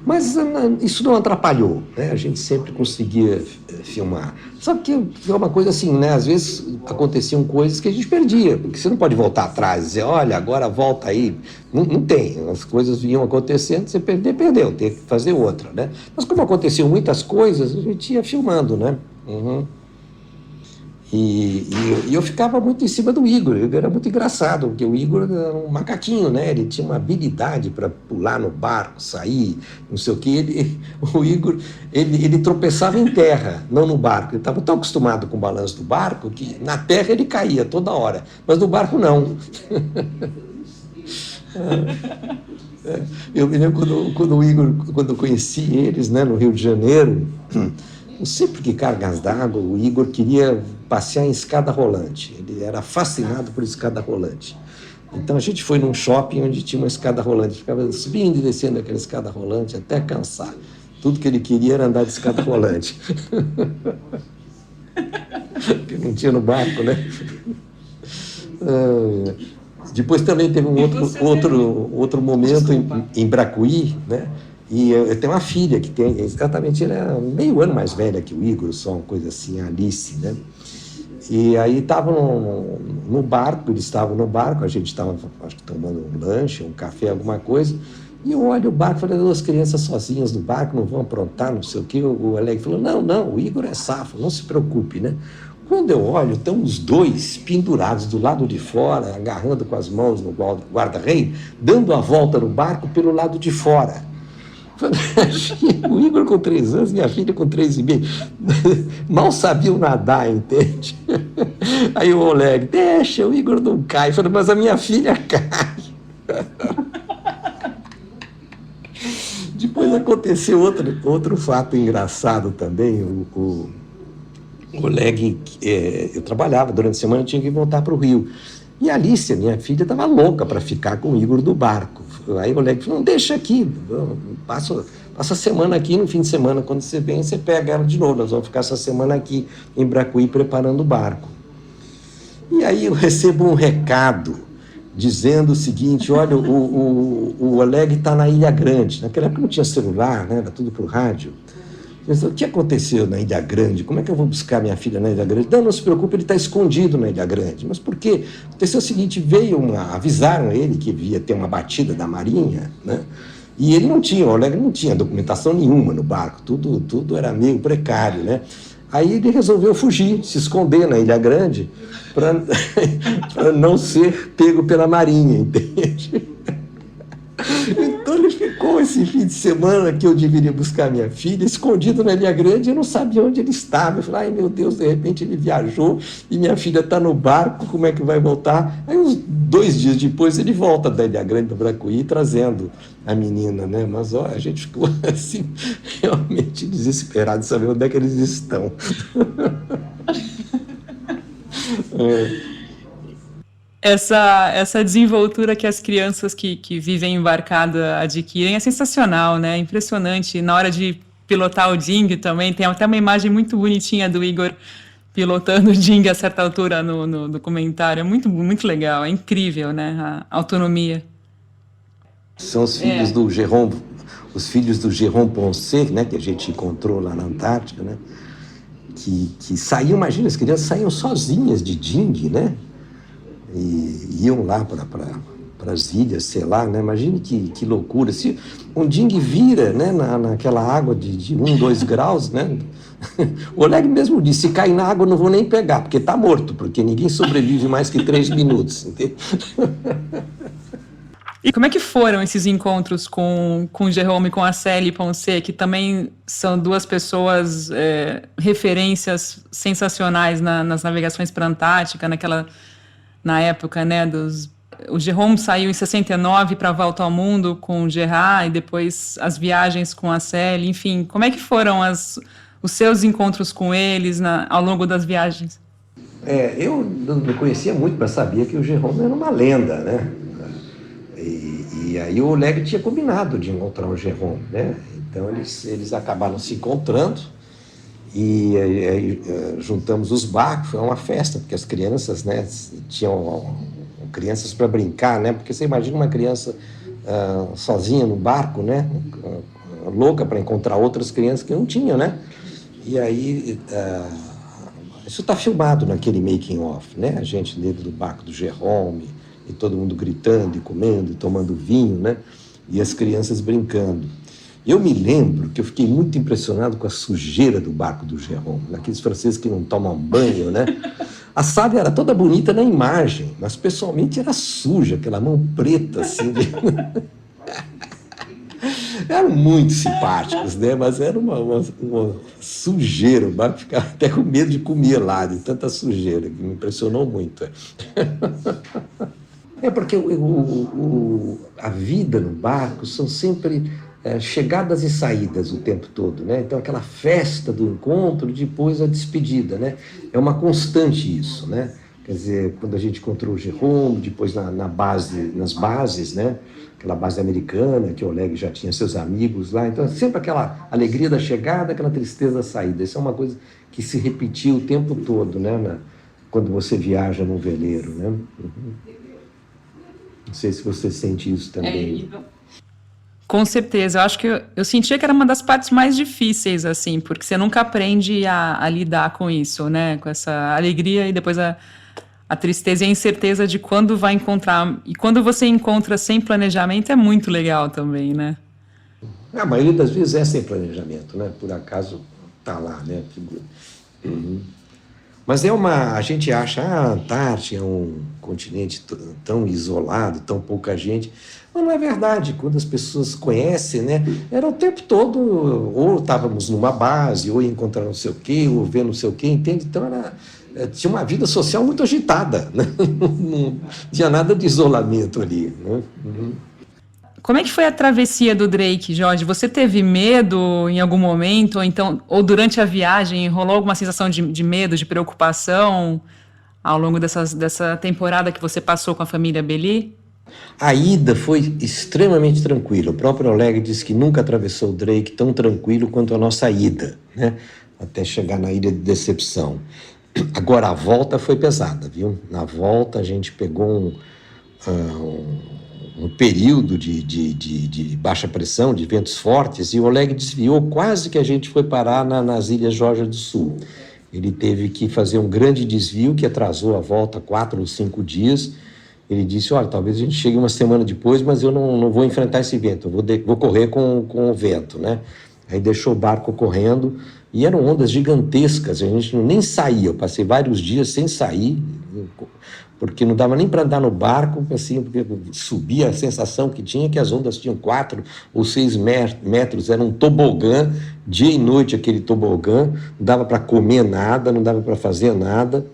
Mas isso não atrapalhou, né? A gente sempre conseguia filmar. Só que é uma coisa assim, né? Às vezes aconteciam coisas que a gente perdia, porque você não pode voltar atrás e dizer, olha, agora volta aí. Não tem. As coisas vinham acontecendo, você perdeu, tem que fazer outra, né? Mas como aconteciam muitas coisas, a gente ia filmando, né? Uhum. E eu ficava muito em cima do Igor. Era muito engraçado, porque o Igor era um macaquinho, né? Ele tinha uma habilidade para pular no barco, sair, não sei o quê. O Igor, ele tropeçava em terra, não no barco. Ele estava tão acostumado com o balanço do barco que na terra ele caía toda hora, mas no barco não. Eu me lembro quando o Igor, quando eu conheci eles, né, no Rio de Janeiro. Sempre que cargas d'água, o Igor queria passear em escada rolante. Ele era fascinado por escada rolante. Então a gente foi num shopping onde tinha uma escada rolante. Ficava subindo e descendo aquela escada rolante até cansar. Tudo que ele queria era andar de escada rolante. Porque não tinha no barco, né? Depois também teve um outro momento em Bracuí, né? E eu tenho uma filha que tem, exatamente, ela é meio ano mais velha que o Igor, só uma coisa assim, a Alice, né? E aí estavam no barco, eles estavam no barco, a gente estava, acho que tomando um lanche, um café, alguma coisa, e eu olho o barco e falei, duas crianças sozinhas no barco, não vão aprontar, não sei o quê. O Alegre falou, não, o Igor é safo, não se preocupe, né? Quando eu olho, estão os dois pendurados do lado de fora, agarrando com as mãos no guarda-rei, dando a volta no barco pelo lado de fora. O Igor com 3 anos, minha filha com 3,5. Mal sabiam nadar, entende? Aí o Oleg, deixa, o Igor não cai. Eu falei, mas a minha filha cai. Depois aconteceu outro fato engraçado também. O Oleg, eu trabalhava durante a semana, eu tinha que voltar para o Rio. E a Alicia, minha filha, estava louca para ficar com o Igor do barco. Aí o Oleg falou, não, deixa aqui, passa a semana aqui, no fim de semana, quando você vem, você pega ela de novo. Nós vamos ficar essa semana aqui em Bracuí preparando o barco. E aí eu recebo um recado dizendo o seguinte, olha, o Oleg está na Ilha Grande. Naquela época não tinha celular, né? Era tudo por rádio. O que aconteceu na Ilha Grande? Como é que eu vou buscar minha filha na Ilha Grande? Não se preocupe, ele está escondido na Ilha Grande. Mas por quê? Aconteceu o seguinte, avisaram ele que ia ter uma batida da Marinha, né? E ele não tinha, o Oleg não tinha documentação nenhuma no barco, tudo era meio precário, né? Aí ele resolveu fugir, se esconder na Ilha Grande para não ser pego pela Marinha, entende? Então ele ficou esse fim de semana que eu deveria buscar minha filha, escondido na Ilha Grande, eu não sabia onde ele estava. Eu falei, ai meu Deus, de repente ele viajou e minha filha está no barco, como é que vai voltar? Aí uns 2 dias depois ele volta da Ilha Grande para Bracuí trazendo a menina, né? Mas ó, a gente ficou assim, realmente desesperado de saber onde é que eles estão. Essa desenvoltura que as crianças que vivem embarcada adquirem é sensacional, né? Impressionante. Na hora de pilotar o Ding também, tem até uma imagem muito bonitinha do Igor pilotando o Ding a certa altura no documentário. É muito, muito legal, é incrível, né? A autonomia. São os filhos do Jérôme, os filhos do Jérôme Poncet, né? Que a gente encontrou lá na Antártica, né? Que saíam, imagina, as crianças saíam sozinhas de Ding, né? E iam lá para as ilhas, sei lá, né? Imagine que loucura. Se um Ding vira, né, naquela água de 1, 2 graus, né? O Oleg mesmo disse, se cair na água eu não vou nem pegar, porque está morto, porque ninguém sobrevive mais que 3 minutos, entende? E como é que foram esses encontros com o Jérôme, com a Célie Poncet, que também são duas pessoas, referências sensacionais nas navegações para a Antártica, na época, né, o Jérôme saiu em 69 para a Volta ao Mundo com o Gerard, e depois as viagens com a Célie, enfim, como é que foram os seus encontros com eles ao longo das viagens? Eu não conhecia muito, mas sabia que o Jérôme era uma lenda, né? E aí o Oleg tinha combinado de encontrar o Jérôme, né? Então eles acabaram se encontrando e aí juntamos os barcos. Foi uma festa, porque as crianças, né, tinham crianças para brincar, né? Porque você imagina uma criança sozinha no barco, né? Louca para encontrar outras crianças que não tinham, né? E aí isso está filmado naquele making of, né? A gente dentro do barco do Jérôme, e todo mundo gritando e comendo e tomando vinho, né? E as crianças brincando. Eu me lembro que eu fiquei muito impressionado com a sujeira do barco do Jérôme, naqueles franceses que não tomam banho, né? A Sally era toda bonita na imagem, mas pessoalmente era suja, aquela mão preta, assim. Eram muito simpáticos, né? Mas era uma sujeira. O barco ficava até com medo de comer lá, de tanta sujeira, que me impressionou muito. Porque a vida no barco são sempre chegadas e saídas o tempo todo, né? Então, aquela festa do encontro, depois a despedida, né? É uma constante isso, né? Quer dizer, quando a gente encontrou o Jérôme, depois nas bases, né? Aquela base americana, que o Oleg já tinha seus amigos lá. Então, sempre aquela alegria da chegada, aquela tristeza da saída. Isso é uma coisa que se repetiu o tempo todo, né? Quando você viaja num veleiro, né? Uhum. Não sei se você sente isso também. Com certeza. Eu acho que eu sentia que era uma das partes mais difíceis, assim, porque você nunca aprende a lidar com isso, né? Com essa alegria e depois a tristeza e a incerteza de quando vai encontrar. E quando você encontra sem planejamento é muito legal também, né? A maioria das vezes é sem planejamento, né? Por acaso tá lá, né? Uhum. Mas a gente acha a Antártica é um continente tão isolado, tão pouca gente, mas não é verdade. Quando as pessoas conhecem, né, era o tempo todo, ou estávamos numa base, ou encontrando não sei o quê, ou vendo não sei o quê, entende? Então tinha uma vida social muito agitada, né? Não tinha nada de isolamento ali, né? Uhum. Como é que foi a travessia do Drake, Jorge? Você teve medo em algum momento, ou durante a viagem, rolou alguma sensação de medo, de preocupação ao longo dessa temporada que você passou com a família Belli? A ida foi extremamente tranquila. O próprio Oleg disse que nunca atravessou o Drake tão tranquilo quanto a nossa ida, né? Até chegar na Ilha de Decepção. Agora, a volta foi pesada, viu? Na volta a gente pegou um período de baixa pressão, de ventos fortes, e o Oleg desviou, quase que a gente foi parar nas Ilhas Geórgia do Sul. Ele teve que fazer um grande desvio que atrasou a volta 4 ou 5 dias. Ele disse, olha, talvez a gente chegue uma semana depois, mas eu não vou enfrentar esse vento, eu vou correr com o vento, né? Aí deixou o barco correndo, e eram ondas gigantescas, a gente nem saía, eu passei vários dias sem sair, porque não dava nem para andar no barco, assim, porque subia, a sensação que tinha que as ondas tinham 4 ou 6 metros, era um tobogã, dia e noite aquele tobogã, não dava para comer nada, não dava para fazer nada,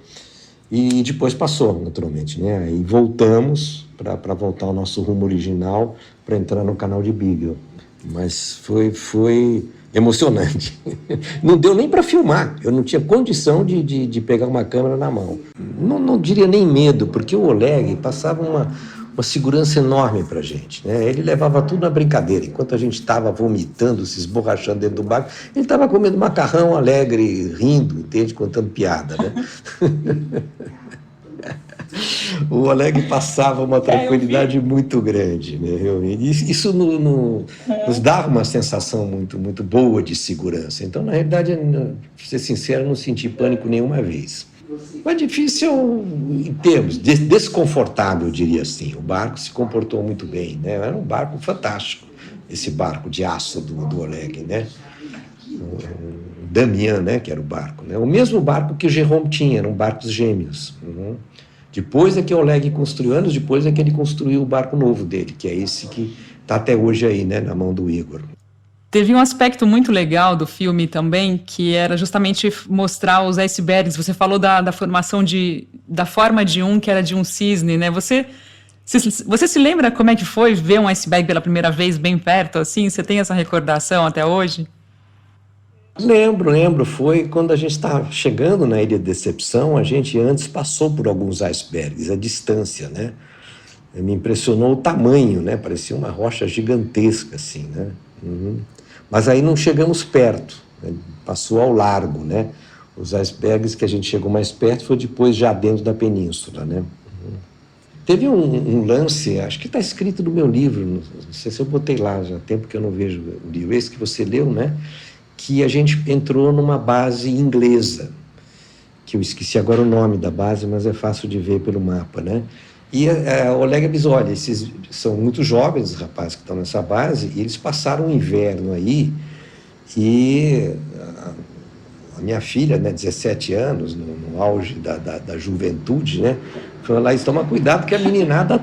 e depois passou, naturalmente, né? Aí voltamos para voltar ao nosso rumo original, para entrar no canal de Beagle, mas foi emocionante. Não deu nem para filmar, eu não tinha condição de pegar uma câmera na mão. Não diria nem medo, porque o Oleg passava uma segurança enorme para a gente, né? Ele levava tudo na brincadeira. Enquanto a gente estava vomitando, se esborrachando dentro do barco, ele estava comendo macarrão alegre, rindo, entende? Contando piada, né? O Oleg passava uma tranquilidade muito grande, né, realmente. Isso nos dava uma sensação muito, muito boa de segurança. Então, na realidade, para ser sincero, não senti pânico nenhuma vez. Mas difícil em termos, desconfortável, eu diria assim. O barco se comportou muito bem, né? Era um barco fantástico, esse barco de aço do Oleg, né? O Damian, né, que era o barco, né? O mesmo barco que o Jérôme tinha, eram barcos gêmeos. Uhum. Depois é que o Oleg construiu, anos depois é que ele construiu o barco novo dele, que é esse que está até hoje aí, né, na mão do Igor. Teve um aspecto muito legal do filme também, que era justamente mostrar os icebergs. Você falou da formação da forma de um, que era de um cisne, né? Você se lembra como é que foi ver um iceberg pela primeira vez bem perto, assim? Você tem essa recordação até hoje? Lembro. Foi quando a gente estava chegando na Ilha de Decepção, a gente antes passou por alguns icebergs, a distância, né? Me impressionou o tamanho, né? Parecia uma rocha gigantesca, assim, né? Uhum. Mas aí não chegamos perto, né? Passou ao largo, né? Os icebergs que a gente chegou mais perto foi depois já dentro da península, né? Uhum. Teve um lance, acho que está escrito no meu livro, não sei se eu botei lá, já há tempo que eu não vejo o livro, esse que você leu, né? Que a gente entrou numa base inglesa, que eu esqueci agora o nome da base, mas é fácil de ver pelo mapa, né? E o Oleg avisou, olha, esses são muito jovens, os rapazes que estão nessa base, e eles passaram o inverno aí, e a minha filha, né, 17 anos, no auge da juventude, né, falou, Laís, toma cuidado que a meninada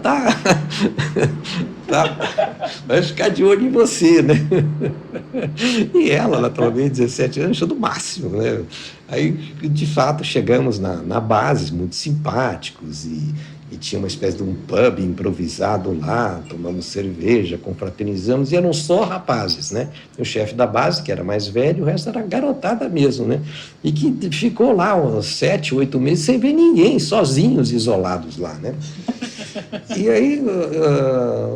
vai ficar de olho em você, né? E ela também, 17 anos, achou do máximo, né? Aí, de fato, chegamos na base, muito simpáticos, e tinha uma espécie de um pub improvisado lá, tomamos cerveja, confraternizamos, e eram só rapazes, né? O chefe da base, que era mais velho, o resto era garotada mesmo, né? E que ficou lá uns 7, 8 meses sem ver ninguém, sozinhos, isolados lá, né? E aí,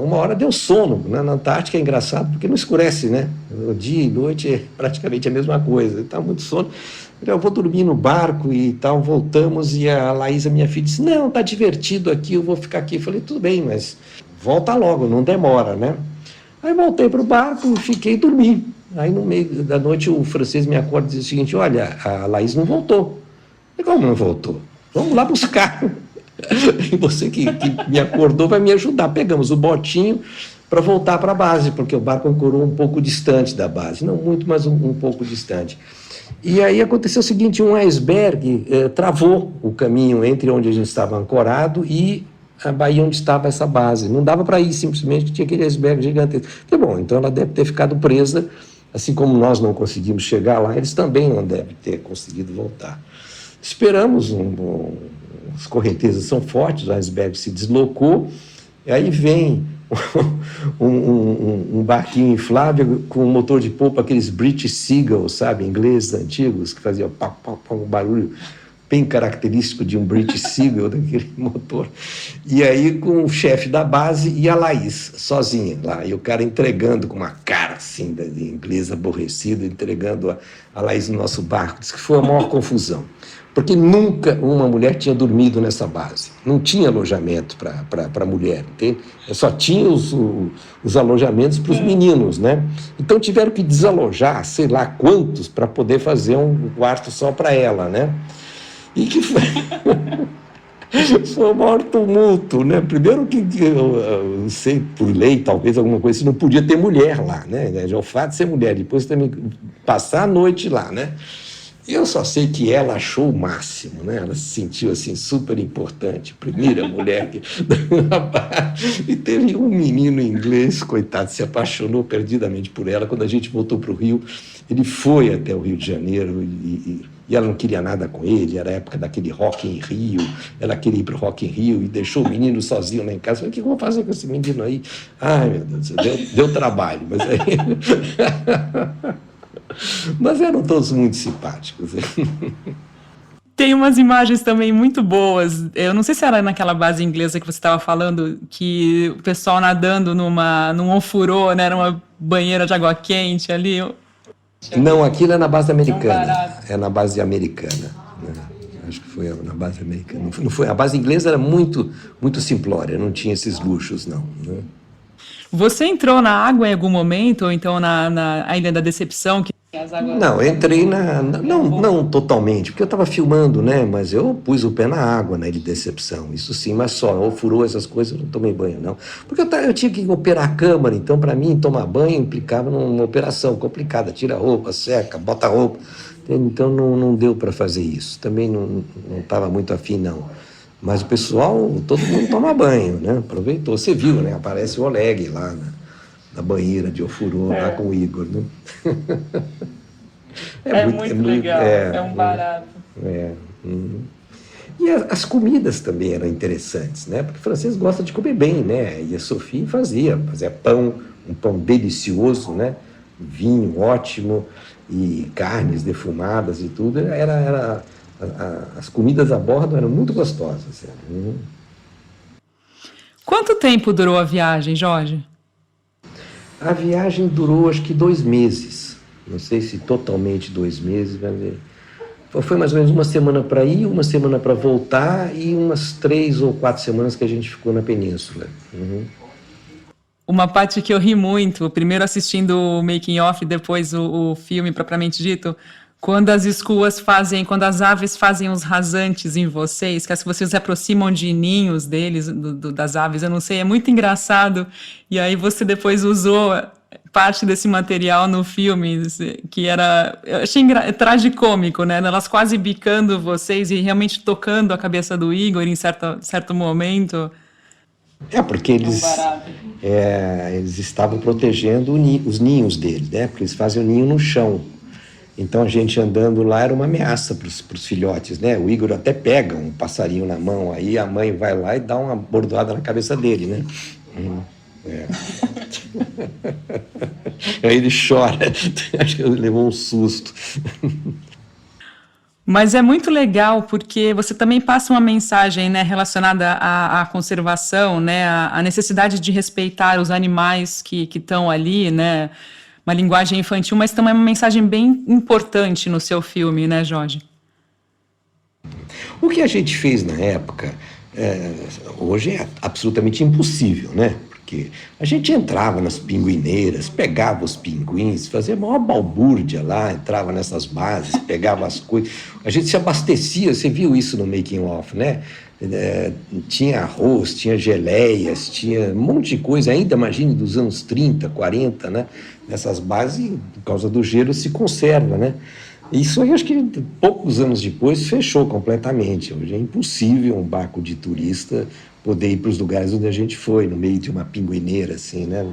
uma hora deu sono, né? Na Antártica é engraçado, porque não escurece, né? O dia e noite é praticamente a mesma coisa, está muito sono. Eu vou dormir no barco e tal, voltamos, e a Laísa, minha filha, disse, não, tá divertido aqui, eu vou ficar aqui. Eu falei, tudo bem, mas volta logo, não demora, né? Aí voltei para o barco e fiquei dormir. Aí no meio da noite o francês me acorda e diz o seguinte, olha, a Laís não voltou. E como não voltou? Vamos lá buscar. E você que me acordou vai me ajudar. Pegamos o botinho para voltar para a base, porque o barco ancorou um pouco distante da base. Não muito, mas um pouco distante. E aí aconteceu o seguinte, um iceberg travou o caminho entre onde a gente estava ancorado e a baía onde estava essa base. Não dava para ir, simplesmente tinha aquele iceberg gigantesco. Falei, bom, então ela deve ter ficado presa, assim como nós não conseguimos chegar lá, eles também não devem ter conseguido voltar. Esperamos, as correntezas são fortes, o iceberg se deslocou, e aí vem um barquinho inflável com um motor de polpa, aqueles British Seagull, sabe, ingleses antigos, que faziam um barulho bem característico de um British Seagull, daquele motor. E aí com o chefe da base e a Laís, sozinha lá, e o cara entregando com uma cara assim, de inglês aborrecido, entregando a Laís no nosso barco. Diz que foi a maior confusão. Porque nunca uma mulher tinha dormido nessa base. Não tinha alojamento para mulher, entende? Só tinha os alojamentos para os meninos, né? Então tiveram que desalojar, sei lá quantos, para poder fazer um quarto só para ela, né? E que foi... foi o maior tumulto, né? Primeiro que eu não sei, por lei, talvez alguma coisa, você não podia ter mulher lá, né? Já o fato de ser mulher, depois também passar a noite lá, né? Eu só sei que ela achou o máximo, né? Ela se sentiu assim super importante, primeira mulher que... E teve um menino inglês, coitado, se apaixonou perdidamente por ela. Quando a gente voltou para o Rio, ele foi até o Rio de Janeiro e ela não queria nada com ele, era a época daquele Rock em Rio, ela queria ir para o Rock em Rio e deixou o menino sozinho lá em casa. Eu falei, o que eu vou fazer com esse menino aí? Ai, meu Deus, deu trabalho, mas aí... Mas eram todos muito simpáticos. Tem umas imagens também muito boas. Eu não sei se era naquela base inglesa que você estava falando, que o pessoal nadando num ofurô, né? Era uma banheira de água quente ali. Não, aquilo é na base americana. É na base americana. Né? Acho que foi na base americana. Não foi, a base inglesa era muito, muito simplória, não tinha esses luxos, não. Né? Você entrou na água em algum momento, ou então na Ilha da Decepção? Não, entrei não totalmente, porque eu estava filmando, né? Mas eu pus o pé na água, na Ilha de Decepção, isso sim, mas só, ofurou essas coisas, eu não tomei banho, não. Porque eu tinha que operar a câmera, então para mim tomar banho implicava numa operação complicada, tira a roupa, seca, bota a roupa, então não deu para fazer isso, também não estava muito afim, não. Mas o pessoal, todo mundo toma banho, né? Aproveitou. Você viu, né? Aparece o Oleg lá na banheira de ofurô, lá com o Igor, né? É muito legal, é um barato. E as comidas também eram interessantes, né? Porque o francês gosta de comer bem, né? E a Sophie fazia pão, um pão delicioso, né? Vinho ótimo e carnes defumadas e tudo. As comidas a bordo eram muito gostosas. Quanto tempo durou a viagem, Jorge? A viagem durou acho que 2 meses. Não sei se totalmente 2 meses, mas foi mais ou menos uma semana para ir, uma semana para voltar e umas 3 ou 4 semanas que a gente ficou na península. Uma parte que eu ri muito, primeiro assistindo o making of, depois o filme propriamente dito, quando quando as aves fazem os rasantes em vocês, que vocês se aproximam de ninhos deles, das aves, eu não sei, é muito engraçado. E aí você depois usou parte desse material no filme, que eu achei tragicômico, né? Elas quase bicando vocês e realmente tocando a cabeça do Igor em certo momento. Porque eles estavam protegendo os ninhos deles, né? Porque eles fazem o ninho no chão. Então a gente andando lá era uma ameaça para os filhotes, né? O Igor até pega um passarinho na mão, aí a mãe vai lá e dá uma bordoada na cabeça dele, né? Aí ele chora, acho que ele levou um susto. Mas é muito legal porque você também passa uma mensagem, né, relacionada à conservação, né, à necessidade de respeitar os animais que estão ali, né, uma linguagem infantil, mas também é uma mensagem bem importante no seu filme, né, Jorge? O que a gente fez na época, hoje é absolutamente impossível, né? Porque a gente entrava nas pinguineiras, pegava os pinguins, fazia a maior balbúrdia lá, entrava nessas bases, pegava as coisas. A gente se abastecia, você viu isso no making of, né? Tinha arroz, tinha geleias, tinha um monte de coisa, ainda imagine dos anos 30, 40, né? Nessas bases, por causa do gelo, se conserva, né? Isso aí, acho que poucos anos depois, fechou completamente. Hoje é impossível um barco de turista poder ir para os lugares onde a gente foi, no meio de uma pinguineira, assim, né?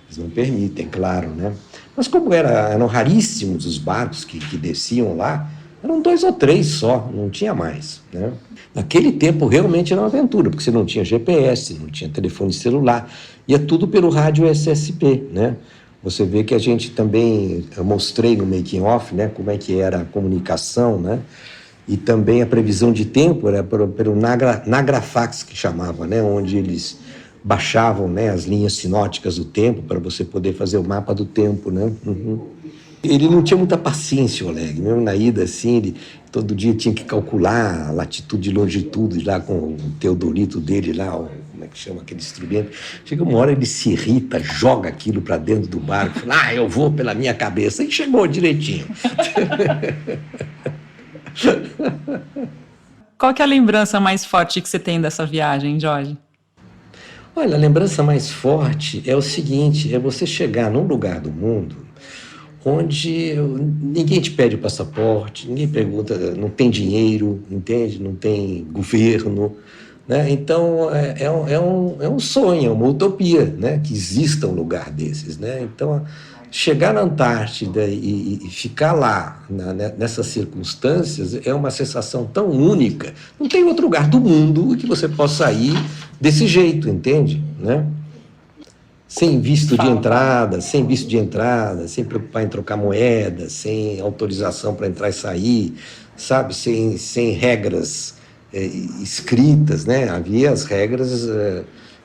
Eles não permitem, claro, né? Mas como eram raríssimos os barcos que desciam lá, eram 2 ou 3 só, não tinha mais, né? Naquele tempo, realmente era uma aventura, porque você não tinha GPS, não tinha telefone celular, ia tudo pelo rádio SSP, né? Você vê que a gente também, eu mostrei no making off, né, como é que era a comunicação, né, e também a previsão de tempo era pelo Nagrafax, que chamava, né, onde eles baixavam, né, as linhas sinóticas do tempo para você poder fazer o mapa do tempo, né. Ele não tinha muita paciência, o Oleg, mesmo na ida, assim, ele todo dia tinha que calcular a latitude e longitude lá com o teodolito dele lá, como é que chama aquele instrumento. Chega uma hora, ele se irrita, joga aquilo para dentro do barco, fala, eu vou pela minha cabeça, e chegou direitinho. Qual que é a lembrança mais forte que você tem dessa viagem, Jorge? Olha, a lembrança mais forte é o seguinte, é você chegar num lugar do mundo onde ninguém te pede o passaporte, ninguém pergunta, não tem dinheiro, entende? Não tem governo, né? Então, é um sonho, é uma utopia, né? Que exista um lugar desses, né? Então, chegar na Antártida e ficar lá, nessas circunstâncias, é uma sensação tão única. Não tem outro lugar do mundo que você possa ir desse jeito, entende? Né? Sem visto de entrada, sem preocupar em trocar moeda, sem autorização para entrar e sair, sabe? Sem regras escritas, né? Havia as regras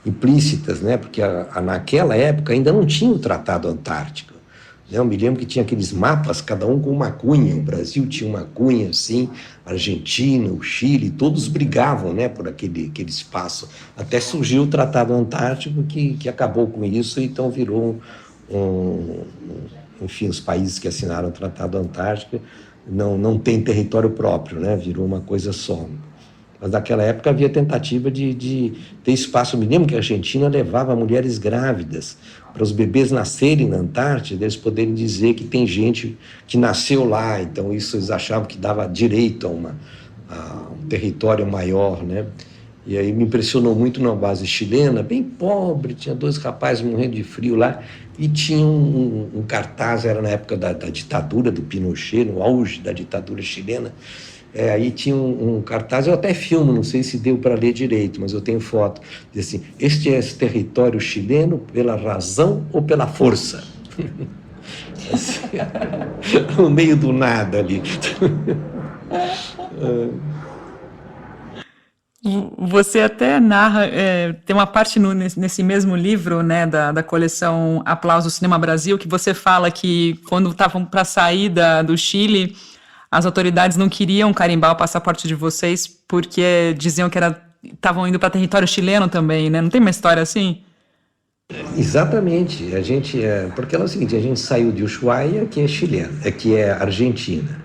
implícitas, né? Porque naquela época ainda não tinha o Tratado Antártico. Eu me lembro que tinha aqueles mapas, cada um com uma cunha. O Brasil tinha uma cunha assim, a Argentina, o Chile, todos brigavam, né, por aquele espaço. Até surgiu o Tratado Antártico, que acabou com isso, então virou enfim, os países que assinaram o Tratado Antártico não tem território próprio, né, virou uma coisa só. Mas naquela época havia tentativa de ter espaço. Eu me lembro que a Argentina levava mulheres grávidas para os bebês nascerem na Antártida, eles poderem dizer que tem gente que nasceu lá, então isso eles achavam que dava direito a um território maior, né? E aí me impressionou muito numa base chilena, bem pobre, tinha 2 rapazes morrendo de frio lá, e tinha um cartaz, era na época da ditadura do Pinochet, no auge da ditadura chilena. Aí tinha um cartaz, eu até filmo, não sei se deu para ler direito, mas eu tenho foto, diz assim: este é território chileno pela razão ou pela força? Assim, no meio do nada ali. Você até narra, tem uma parte nesse mesmo livro, né, da coleção Aplausos Cinema Brasil, que você fala que quando estavam para sair do Chile, as autoridades não queriam carimbar o passaporte de vocês porque diziam que estavam indo para território chileno também, né? Não tem uma história assim? Exatamente, porque é o seguinte, a gente saiu de Ushuaia, que é chilena, que é argentina,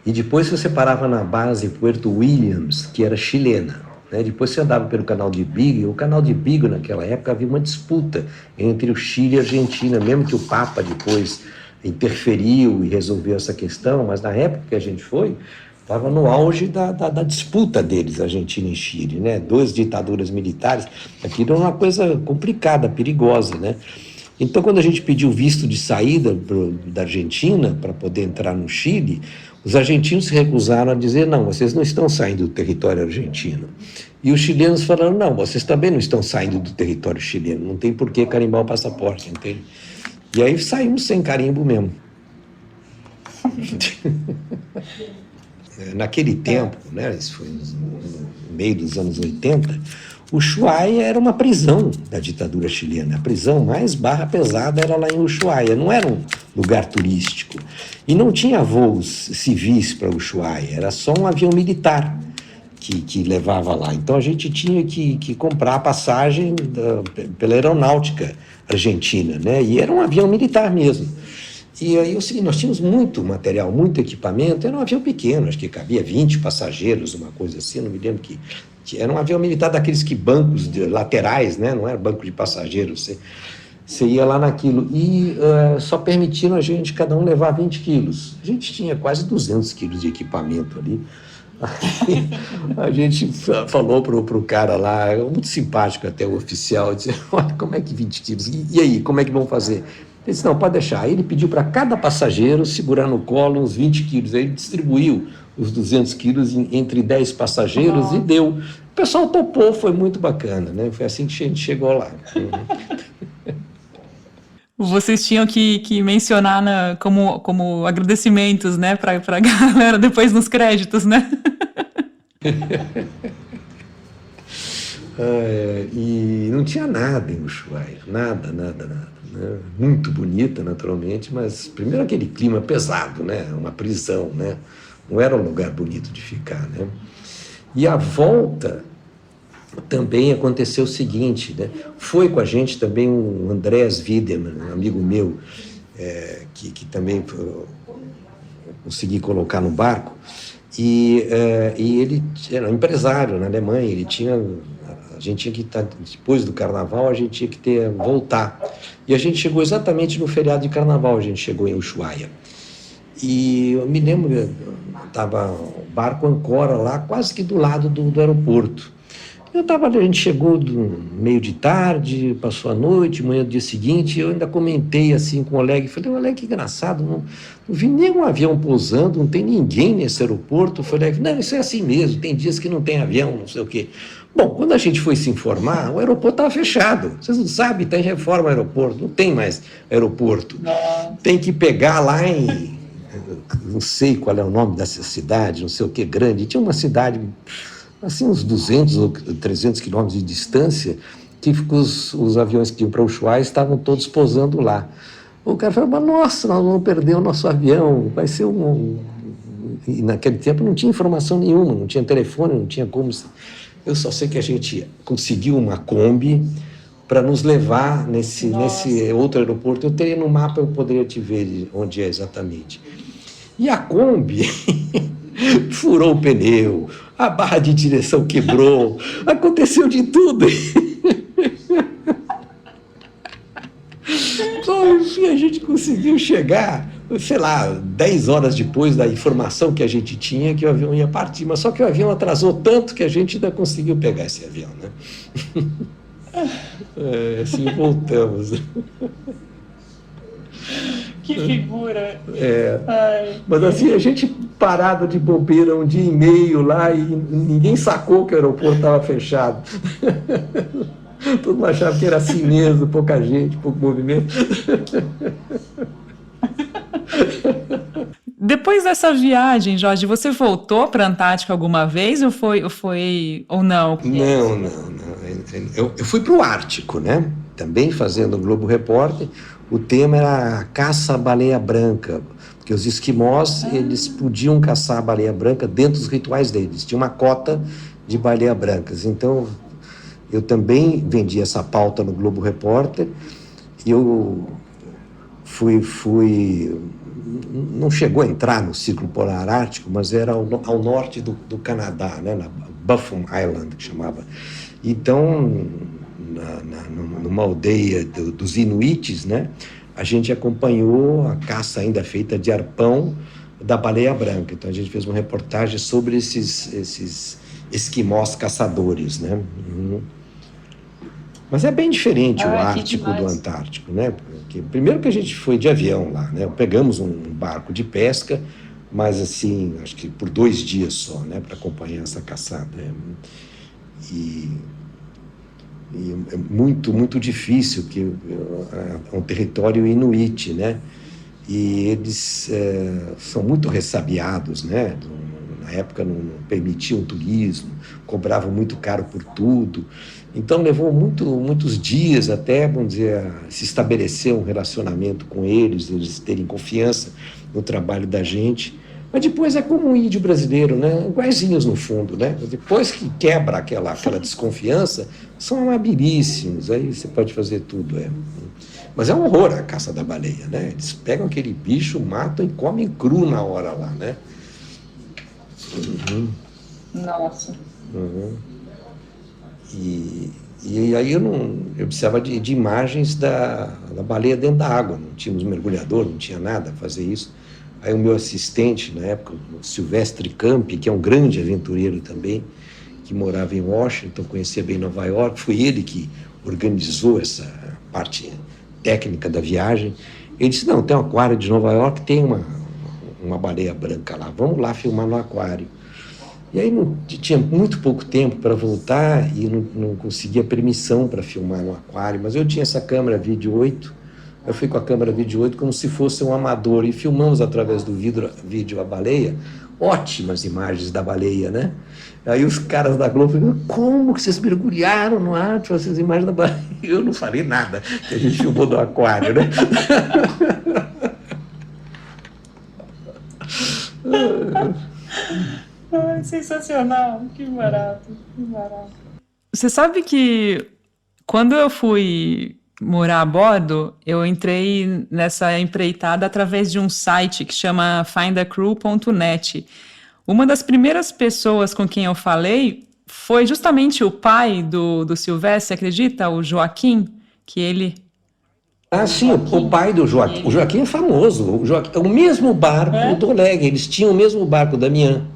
e depois você parava na base Puerto Williams, que era chilena, né? Depois você andava pelo canal de Beagle. O canal de Beagle naquela época havia uma disputa entre o Chile e a Argentina, mesmo que o Papa depois interferiu e resolveu essa questão, mas na época que a gente foi, estava no auge da disputa deles, Argentina e Chile, né? 2 ditaduras militares, aquilo era uma coisa complicada, perigosa, né? Então, quando a gente pediu visto de saída da Argentina para poder entrar no Chile, os argentinos se recusaram a dizer: não, vocês não estão saindo do território argentino. E os chilenos falaram: não, vocês também não estão saindo do território chileno, não tem por que carimbar o passaporte, entende? E aí saímos sem carimbo mesmo. Naquele tempo, né, isso foi no meio dos anos 80, Ushuaia era uma prisão da ditadura chilena. A prisão mais barra pesada era lá em Ushuaia, não era um lugar turístico. E não tinha voos civis para Ushuaia, era só um avião militar que levava lá. Então a gente tinha que comprar a passagem pela aeronáutica argentina, né? E era um avião militar mesmo. E aí, nós tínhamos muito material, muito equipamento. Era um avião pequeno, acho que cabia 20 passageiros, uma coisa assim, não me lembro que era um avião militar daqueles bancos laterais, né? Não era banco de passageiros, você ia lá naquilo. E só permitiram a gente, cada um, levar 20 quilos. A gente tinha quase 200 quilos de equipamento ali. Aí, a gente falou pro cara lá, muito simpático até o oficial, disse: olha, como é que 20 quilos? E aí, como é que vão fazer? Ele disse: não, pode deixar. Aí ele pediu para cada passageiro segurar no colo uns 20 quilos. Aí ele distribuiu os 200 quilos entre 10 passageiros e deu. O pessoal topou, foi muito bacana, né? Foi assim que a gente chegou lá. Vocês tinham que mencionar como agradecimentos, né, para a galera depois nos créditos, né? E não tinha nada em Ushuaia, nada. Né? Muito bonita, naturalmente, mas primeiro aquele clima pesado, né? Uma prisão, né? Não era um lugar bonito de ficar, né? E a volta também aconteceu o seguinte, né? Foi com a gente também o Andrés Wiedemann, um amigo meu, que também consegui colocar no barco, e ele era um empresário na Alemanha. A gente tinha que estar, depois do carnaval, a gente tinha que voltar. E a gente chegou exatamente no feriado de carnaval, a gente chegou em Ushuaia. E eu me lembro, estava o barco ancora lá, quase que do lado do aeroporto. A gente chegou meio de tarde, passou a noite, manhã do dia seguinte, eu ainda comentei assim com o Oleg, falei: Oleg, que engraçado, não vi nenhum avião pousando, não tem ninguém nesse aeroporto. Eu falei: não, isso é assim mesmo, tem dias que não tem avião, não sei o quê. Bom, quando a gente foi se informar, o aeroporto estava fechado. Vocês não sabem, tem reforma ao aeroporto, não tem mais aeroporto. Tem que pegar lá não sei qual é o nome dessa cidade, não sei o que, grande. Tinha uma cidade, assim, uns 200 ou 300 quilômetros de distância, que os aviões que iam para Ushuaia estavam todos pousando lá. O cara falou: mas nossa, nós vamos perder o nosso avião, vai ser E naquele tempo não tinha informação nenhuma, não tinha telefone, não tinha como... Eu só sei que a gente conseguiu uma Kombi para nos levar nesse outro aeroporto. Eu teria no mapa, eu poderia te ver onde é exatamente. E a Kombi furou o pneu, a barra de direção quebrou, aconteceu de tudo. Só enfim, a gente conseguiu chegar sei lá, 10 horas depois da informação que a gente tinha que o avião ia partir, mas só que o avião atrasou tanto que a gente ainda conseguiu pegar esse avião, né? Assim voltamos. Que figura! Mas assim, a gente parado de bobeira um dia e meio lá e ninguém sacou que o aeroporto estava fechado. Todo mundo achava que era assim mesmo, pouca gente, pouco movimento. Depois dessa viagem, Jorge, você voltou para a Antártica alguma vez ou não? Não. Eu fui para o Ártico, né? Também fazendo o Globo Repórter. O tema era a caça à baleia branca, porque os esquimós, eles podiam caçar a baleia branca dentro dos rituais deles. Tinha uma cota de baleia brancas. Então, eu também vendi essa pauta no Globo Repórter. Eu fui não chegou a entrar no Círculo Polar Ártico, mas era ao norte do Canadá, né, na Baffin Island, que chamava. Então, numa aldeia dos Inuites, né, a gente acompanhou a caça ainda feita de arpão da baleia branca. Então, a gente fez uma reportagem sobre esses esquimós caçadores, né? Mas é bem diferente o Ártico do Antártico, né? Porque, primeiro que a gente foi de avião lá, né? Pegamos um barco de pesca, mas assim, acho que por 2 dias só, né? Para acompanhar essa caçada. Né? E é muito difícil, porque é um território inuit, né? E eles são muito ressabiados, né? Na época não permitiam turismo, cobravam muito caro por tudo. Então levou muitos dias até, vamos dizer, se estabelecer um relacionamento com eles terem confiança no trabalho da gente. Mas depois é como um índio brasileiro, né? Iguaizinhos no fundo, né? Depois que quebra aquela desconfiança, são amabilíssimos, aí você pode fazer tudo. Mas é um horror a caça da baleia, né? Eles pegam aquele bicho, matam e comem cru na hora lá, né? Nossa. E aí eu precisava de imagens da baleia dentro da água, não tínhamos mergulhador, não tinha nada a fazer isso. Aí o meu assistente, na época, o Silvestre Campi, que é um grande aventureiro também, que morava em Washington, conhecia bem Nova York, foi ele que organizou essa parte técnica da viagem. Ele disse, não, tem um aquário de Nova York, tem uma baleia branca lá, vamos lá filmar no aquário. E aí tinha muito pouco tempo para voltar e não conseguia permissão para filmar no aquário, mas eu tinha essa câmera vídeo 8, eu fui com a câmera vídeo 8 como se fosse um amador e filmamos através do vídeo a baleia, ótimas imagens da baleia, né? Aí os caras da Globo falaram, como que vocês mergulharam no ar para essas imagens da baleia? Eu não falei nada, que a gente filmou do aquário, né? Sensacional, que barato. Você sabe que quando eu fui morar a bordo, eu entrei nessa empreitada através de um site que chama findacrew.net. Uma das primeiras pessoas com quem eu falei foi justamente o pai do Silvestre, acredita? O Joaquim, que ele... Sim, o pai do Joaquim. O Joaquim é famoso. O mesmo barco do Oleg, eles tinham o mesmo barco, Damian.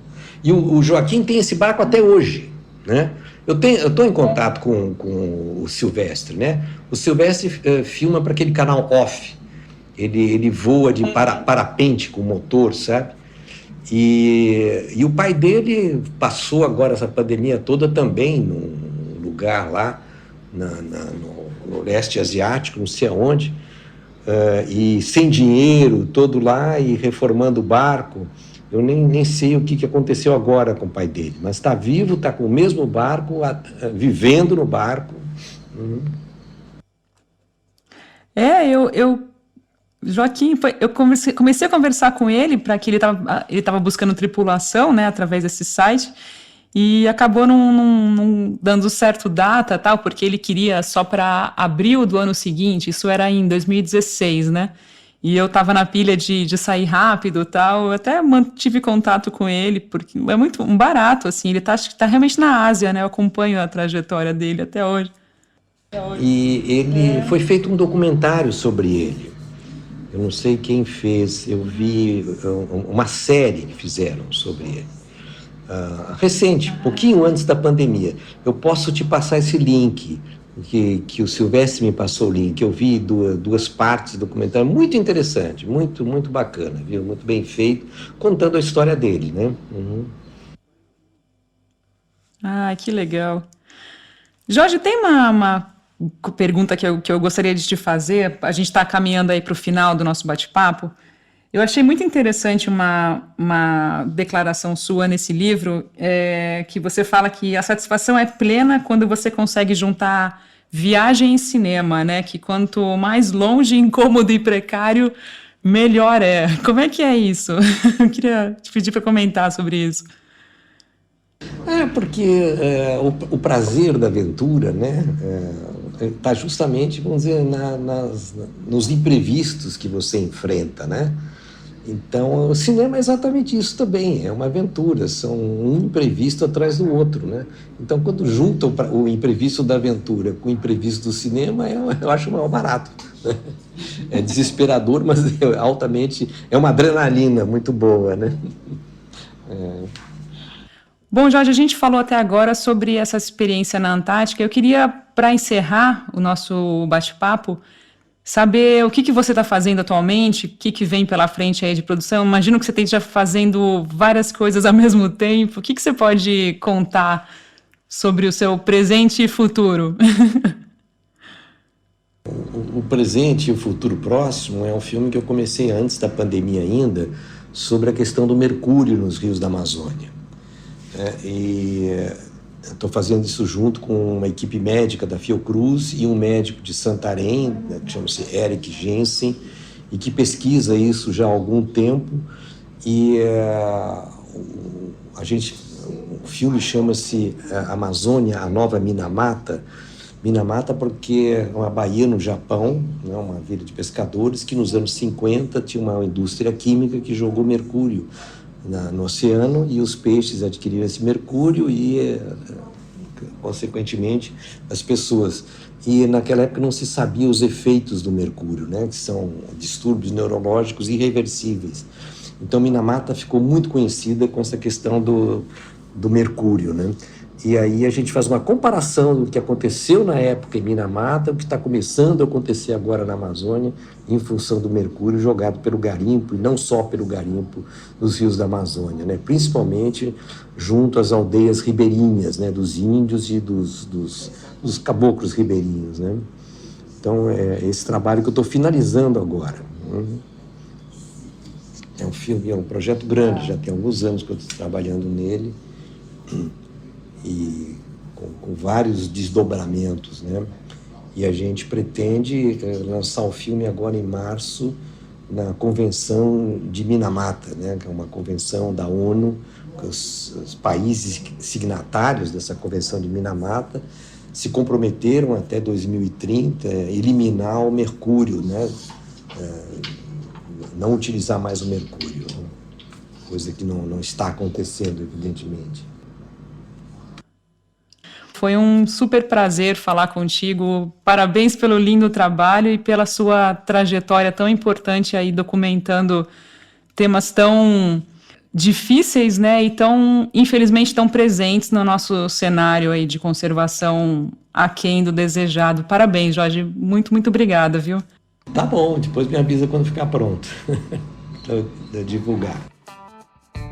E o Joaquim tem esse barco até hoje, né? Eu estou em contato com o Silvestre, né? O Silvestre filma para aquele canal Off. Ele voa de parapente com motor, sabe? E o pai dele passou agora essa pandemia toda também num lugar lá no leste asiático, não sei aonde, e sem dinheiro, todo lá e reformando o barco. Eu nem sei o que aconteceu agora com o pai dele, mas está vivo, está com o mesmo barco, vivendo no barco. Joaquim, eu comecei a conversar com ele para que ele estava buscando tripulação, né, através desse site, e acabou não dando certo data, tal, porque ele queria só para abril do ano seguinte, isso era em 2016, né? E eu estava na pilha de sair rápido e tal, eu até mantive contato com ele, porque é muito barato, assim, ele acho que tá realmente na Ásia, né? Eu acompanho a trajetória dele até hoje. E ele foi feito um documentário sobre ele. Eu não sei quem fez, eu vi uma série que fizeram sobre ele. Recente, pouquinho antes da pandemia. Eu posso te passar esse link, que o Silvestre me passou o link. Eu vi duas partes do documentário, muito interessante, muito, muito bacana, viu? Muito bem feito, contando a história dele, né? Uhum. Ah, que legal. Jorge, tem uma pergunta que eu gostaria de te fazer. A gente está caminhando aí para o final do nosso bate-papo. Eu achei muito interessante uma declaração sua nesse livro, que você fala que a satisfação é plena quando você consegue juntar viagem e cinema, né? Que quanto mais longe, incômodo e precário, melhor é. Como é que é isso? Eu queria te pedir para comentar sobre isso. Porque o prazer da aventura, né, está justamente, vamos dizer, nos imprevistos que você enfrenta, né? Então, o cinema é exatamente isso também, é uma aventura, são um imprevisto atrás do outro, né? Então, quando junta o imprevisto da aventura com o imprevisto do cinema, eu acho o maior barato, né? É desesperador, mas é uma adrenalina muito boa, né? Bom, Jorge, a gente falou até agora sobre essa experiência na Antártica. Eu queria, para encerrar o nosso bate-papo, saber o que você está fazendo atualmente, o que vem pela frente aí de produção. Imagino que você esteja fazendo várias coisas ao mesmo tempo. O que você pode contar sobre o seu presente e futuro? O presente e o futuro próximo é um filme que eu comecei antes da pandemia ainda, sobre a questão do mercúrio nos rios da Amazônia. Estou fazendo isso junto com uma equipe médica da Fiocruz e um médico de Santarém, né, que chama-se Eric Jensen, e que pesquisa isso já há algum tempo. O filme chama-se Amazônia, a Nova Minamata. Minamata porque é uma baía no Japão, né, uma vila de pescadores, que nos anos 50 tinha uma indústria química que jogou mercúrio no oceano, e os peixes adquiriram esse mercúrio e, consequentemente, as pessoas. E naquela época não se sabia os efeitos do mercúrio, né, que são distúrbios neurológicos irreversíveis. Então, Minamata ficou muito conhecida com essa questão do mercúrio, né? E aí a gente faz uma comparação do que aconteceu na época em Minamata, o que está começando a acontecer agora na Amazônia, em função do mercúrio jogado pelo garimpo, e não só pelo garimpo dos rios da Amazônia, né? Principalmente junto às aldeias ribeirinhas, né? Dos índios e dos caboclos ribeirinhos, né? Então, é esse trabalho que eu estou finalizando agora. É um filme, é um projeto grande, já tem alguns anos que eu estou trabalhando nele, e com vários desdobramentos, né? E a gente pretende lançar o filme agora em março na Convenção de Minamata, né? Que é uma convenção da ONU, que os países signatários dessa Convenção de Minamata se comprometeram até 2030 a eliminar o mercúrio, né? Não utilizar mais o mercúrio, né? Coisa que não está acontecendo, evidentemente. Foi um super prazer falar contigo. Parabéns pelo lindo trabalho e pela sua trajetória tão importante aí, documentando temas tão difíceis, né, e infelizmente, tão presentes no nosso cenário aí de conservação aquém do desejado. Parabéns, Jorge. Muito, muito obrigada, viu? Tá bom, depois me avisa quando ficar pronto. Pra divulgar.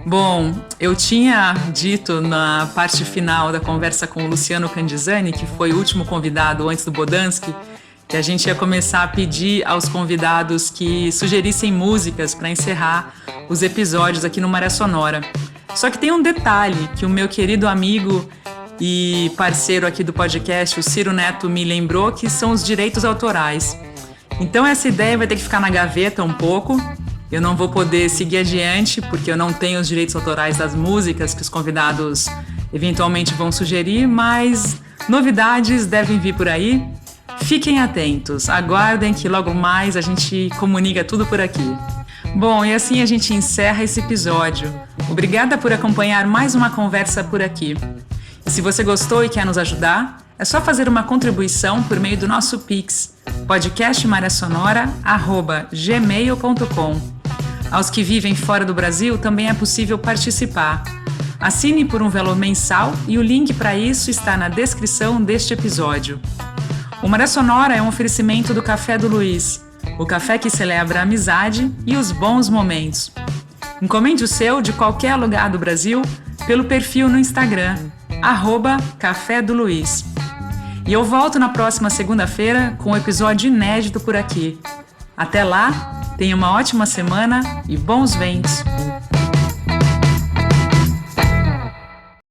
Bom, eu tinha dito na parte final da conversa com o Luciano Candizani, que foi o último convidado antes do Bodansky, que a gente ia começar a pedir aos convidados que sugerissem músicas para encerrar os episódios aqui no Maré Sonora. Só que tem um detalhe que o meu querido amigo e parceiro aqui do podcast, o Ciro Neto, me lembrou, que são os direitos autorais. Então essa ideia vai ter que ficar na gaveta um pouco. Eu não vou poder seguir adiante, porque eu não tenho os direitos autorais das músicas que os convidados eventualmente vão sugerir, mas novidades devem vir por aí. Fiquem atentos, aguardem que logo mais a gente comunica tudo por aqui. Bom, e assim a gente encerra esse episódio. Obrigada por acompanhar mais uma conversa por aqui. E se você gostou e quer nos ajudar, É só fazer uma contribuição por meio do nosso Pix, podcastmariasonora@gmail.com. Aos que vivem fora do Brasil também é possível participar. Assine por um valor mensal e o link para isso está na descrição deste episódio. O Maré Sonora é um oferecimento do Café do Luiz, o café que celebra a amizade e os bons momentos. Encomende o seu de qualquer lugar do Brasil pelo perfil no Instagram, @Café do Luiz. E eu volto na próxima segunda-feira com um episódio inédito por aqui. Até lá, tenha uma ótima semana e bons ventos!